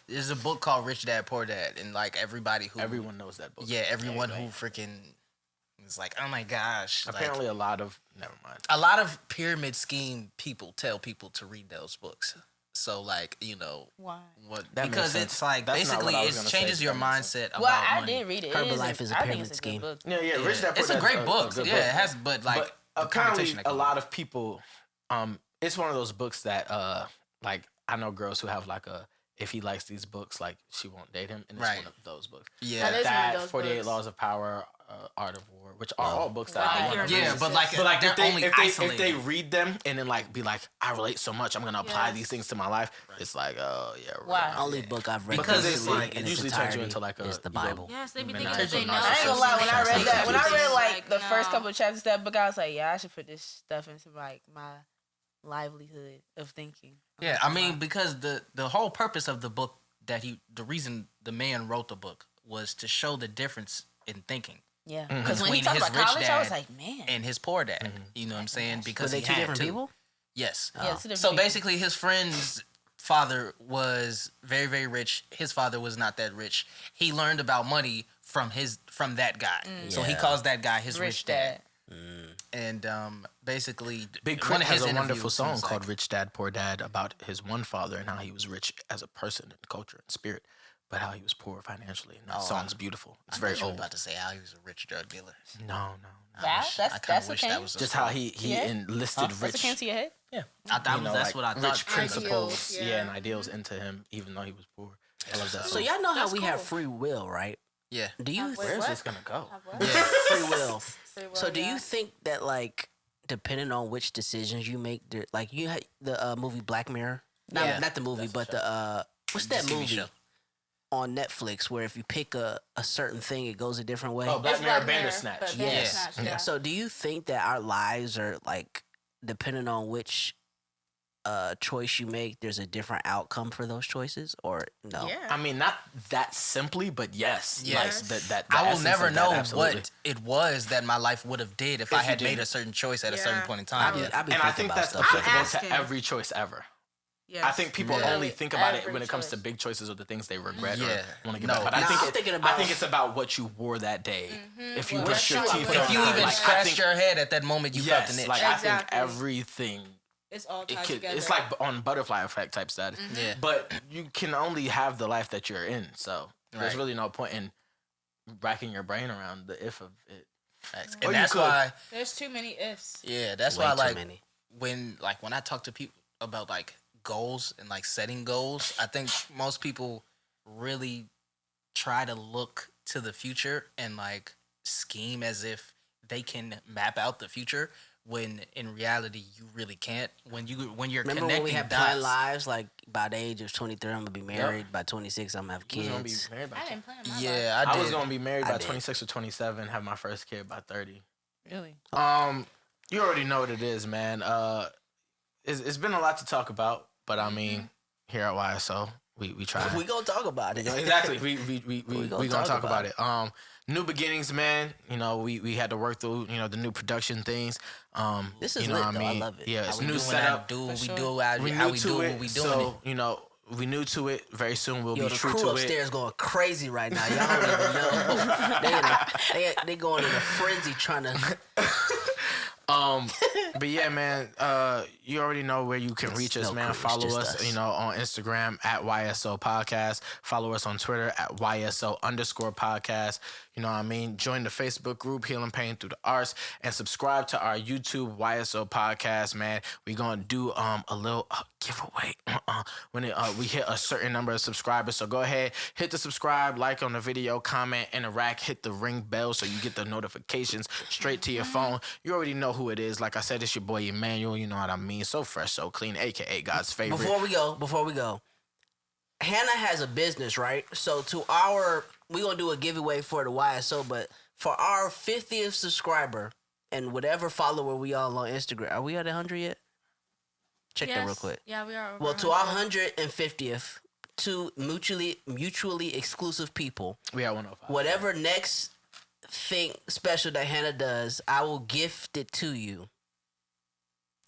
there's a book called Rich Dad Poor Dad, and like everybody who Everyone knows that book. yeah, everyone who freaking is like, oh my gosh, like, Apparently, a lot of never mind. a lot of pyramid scheme people tell people to read those books. So like, Why? what That because makes it's sense. like That's not basically what I was it gonna changes say, your that makes mindset about Well, I money. did read it. Herbalife is a I think pyramid it's a scheme. good book. Yeah, Yeah. Rich Dad Poor It's a Dad's great book. good Yeah, book. it has, but like But the apparently, connotation that a comes lot with of people, it's one of those books that, like, I know girls who have like if he likes these books, like, she won't date him, and it's Right. one of those books. it. Yeah, That is one of That those 48 books. Laws of Power, Art of War, which are all books that I want to Yeah, read. but like if they're only if isolated. they read them and then like be like, I relate so much, I'm gonna apply Yes. these things to my life. It's like, oh yeah, right. Why? Only book I've read Because recently it's like- in it its usually turns you entirety into like a is the you go- Bible. Yes, they be Man, thinking I that they ain't know. I ain't gonna lie. When I read that, when I read like the no. first couple of chapters of that book, I was like, yeah, I should put this stuff into like my livelihood of thinking. Yeah, I mean, because the whole purpose of the book the reason the man wrote the book was to show the difference in thinking Yeah, Mm-hmm. because when he Between talked his about rich college, I was dad like, man. and his poor dad. You know what I'm saying? Were Because they he two had different to. people? Yes. Yeah, it's two different So people. basically, his friend's father was very, very rich. His father was not that rich. He learned about money from that guy. So he Yeah. calls that guy his rich dad. Mm. And basically, Big one Crit of has his a interviews wonderful song was called like, "Rich Dad Poor Dad" about his one father and how he was rich as a person and culture and spirit, but how he was poor financially. And that song's beautiful. It's I very thought you were old. about to say how he was a rich drug dealer. No. Wow, I kinda that's wish okay. that was a Just song. how he Yeah. enlisted That's what rich, came to your head. I thought you know, that's like what I thought. rich principles, Ideals, yeah, yeah. and ideals into him, even though he was poor. I love that. So song. y'all know how That's we have cool. free will, right? Yeah. Do you Wait, Where's what? this gonna go? free will? Free will, So do yeah. you think that like depending on which decisions you make, like you had the movie Black Mirror, not the movie, but the what's that The TV movie show. on Netflix where if you pick a certain thing, it goes a different way? Oh, Black It's Mirror Black Mirror, Bandersnatch. but Yes. Bandersnatch, yeah. So do you think that our lives are like depending on which choice you make, there's a different outcome for those choices, or no? Yeah. I mean, not that simply, but yes. Yes. Like, the I will essence never of that, know absolutely. what it was that my life would have did if I you had made didn't. a certain choice at a Yeah. certain point in time. I be And thinking I think about that's stuff I'm like that. applicable asking. to every choice ever. Yes. I think people Yeah. only think about it Every when it comes to choice. big choices or the things they regret Yeah. or want to get No, back. But it's- I I'm thinking I about- think it's about what you wore that day. If you What brushed your shoe I teeth, put or If you not, even like, I scratched think- your head at that moment, you felt an yes, itch. like I think Exactly. everything. It's all It tied could, together. it's like on butterfly effect type status. Yeah. But you can only have the life that you're in. So there's Right. really no point in racking your brain around the if of it. Facts. Or And you that's could. why, There's too many ifs. that's Way why, too like, many. when I talk to people about like goals and like setting goals, I think most people really try to look to the future and like scheme as if they can map out the future when in reality you really can't. When you're Remember connecting when we had planned dots. lives? Like by the age of 23, I'm gonna be married. By 26, I'm gonna have You was gonna be kids. married by I didn't plan my life. Yeah, I I did. was gonna be married I by did. 26 or 27, have my first kid by 30. Really? You already know what it is, man. It's been a lot to talk about, but I mean, here at YSO, we try. We gonna talk about it. Exactly. We gonna gonna talk about about it. New beginnings, man. You know, we had to work through, you know, the new production things. This is you know lit, what though. I I mean? love it. Yeah, How it's we new doing setup. that, For we sure. do how We we new do to what it, we doing so it. you know, we new to it. Very soon we'll Yo, be the true crew to upstairs it. going crazy right now. Y'all don't even know. they going in a frenzy trying to. But yeah, man, you already know where you can reach us, no man. crew, it's Follow just us, us. you know, on Instagram at YSO Podcast. Follow us on Twitter at YSO_podcast. You know what I mean? Join the Facebook group Healing Pain Through the Arts and subscribe to our YouTube YSO Podcast, man. We're gonna do a little giveaway when we hit a certain number of subscribers. So go ahead, hit the subscribe, like on the video, comment, interact, hit the ring bell so you get the notifications straight to your phone. You already know who it is. Like I said, it's your boy Emmanuel. You know what I mean? So fresh, so clean, aka God's favorite. Before we go, Hannah has a business, right? So we gonna do a giveaway for the YSO, but for our 50th subscriber and whatever follower we all on Instagram, are we at 100 yet? Check that real Yes. quick. Yeah, we are. Over Well, to our 100. 150th, two mutually exclusive people, We had 105. whatever next thing special that Hannah does, I will gift it to you.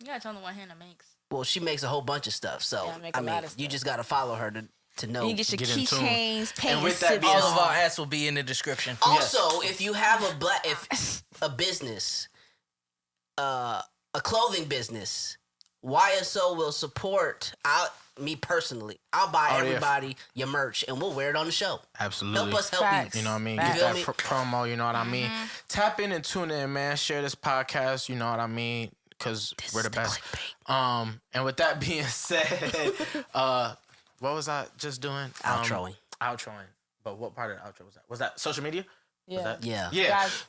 You gotta tell them what Hannah makes. Well, she makes a whole bunch of stuff, so Yeah, I make I a mean, lot of you stuff. just gotta follow her to know. You can get your Get in tune. keychains, paint And with your that being All sip- of our ads will be in the description. Also, if you have a business, a clothing business, YSO will support me personally. I'll buy Oh, yeah. everybody your merch and we'll wear it on the show. Absolutely. Help us help Facts. you. You know what I mean? Facts. Get Feel that me? promo, you know what I mean? Tap in and tune in, man. Share this podcast, you know what I mean? Because we're the best. And with that being said, what was I just doing? Outroing. Outroing. But what part of the outro was that? Was that social media? Yeah.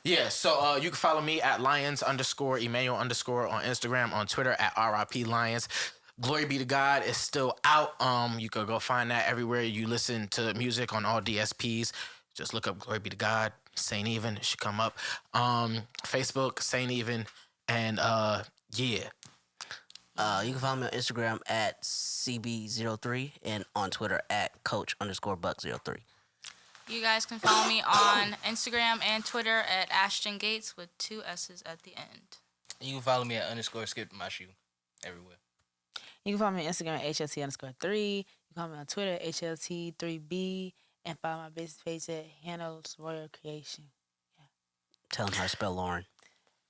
Yeah. So you can follow me at Lions_Emmanuel_ on Instagram, on Twitter at RIP Lions. Glory Be to God is still out. You can go find that everywhere you listen to music on all DSPs. Just look up Glory Be to God, Saint Even. It should come up. Facebook, Saint Even, and yeah. You can follow me on Instagram at CB03 and on Twitter at Coach_Buck03. You guys can follow me on Instagram and Twitter at Ashton Gates with 2 S's at the end. You can follow me at _skip_my_shoe everywhere. You can follow me on Instagram at HLT_3. You can follow me on Twitter at HLT3B. And follow my business page at Hannah's Royal Creation. Tell them how to spell Lauren.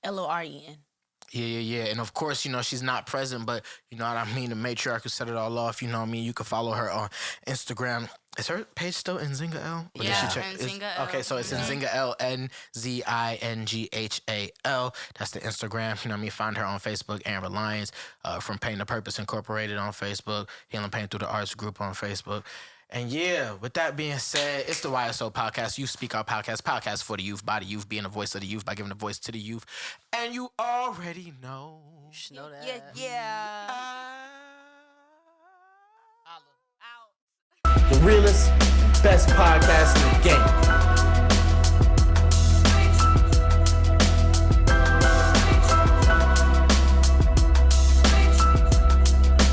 LOREN. Yeah. And of course, she's not present, but you know what I mean? The matriarch who set it all off, you know what I mean? You can follow her on Instagram. Is her page still Nzinga L? Or Yeah, did she check? Nzinga L. Okay, so it's Nzinga L, NZINGHAL. That's the Instagram. You know what I mean? Find her on Facebook, Amber Lyons, from Pain to Purpose Incorporated on Facebook, Healing Pain Through the Arts group on Facebook. And yeah, with that being said, it's the YSO Podcast, Youth Speak Out Podcast for the youth, by the youth, being the voice of the youth, by giving a voice to the youth. And you already know. You should know that. Yeah. The realest, best podcast in the game.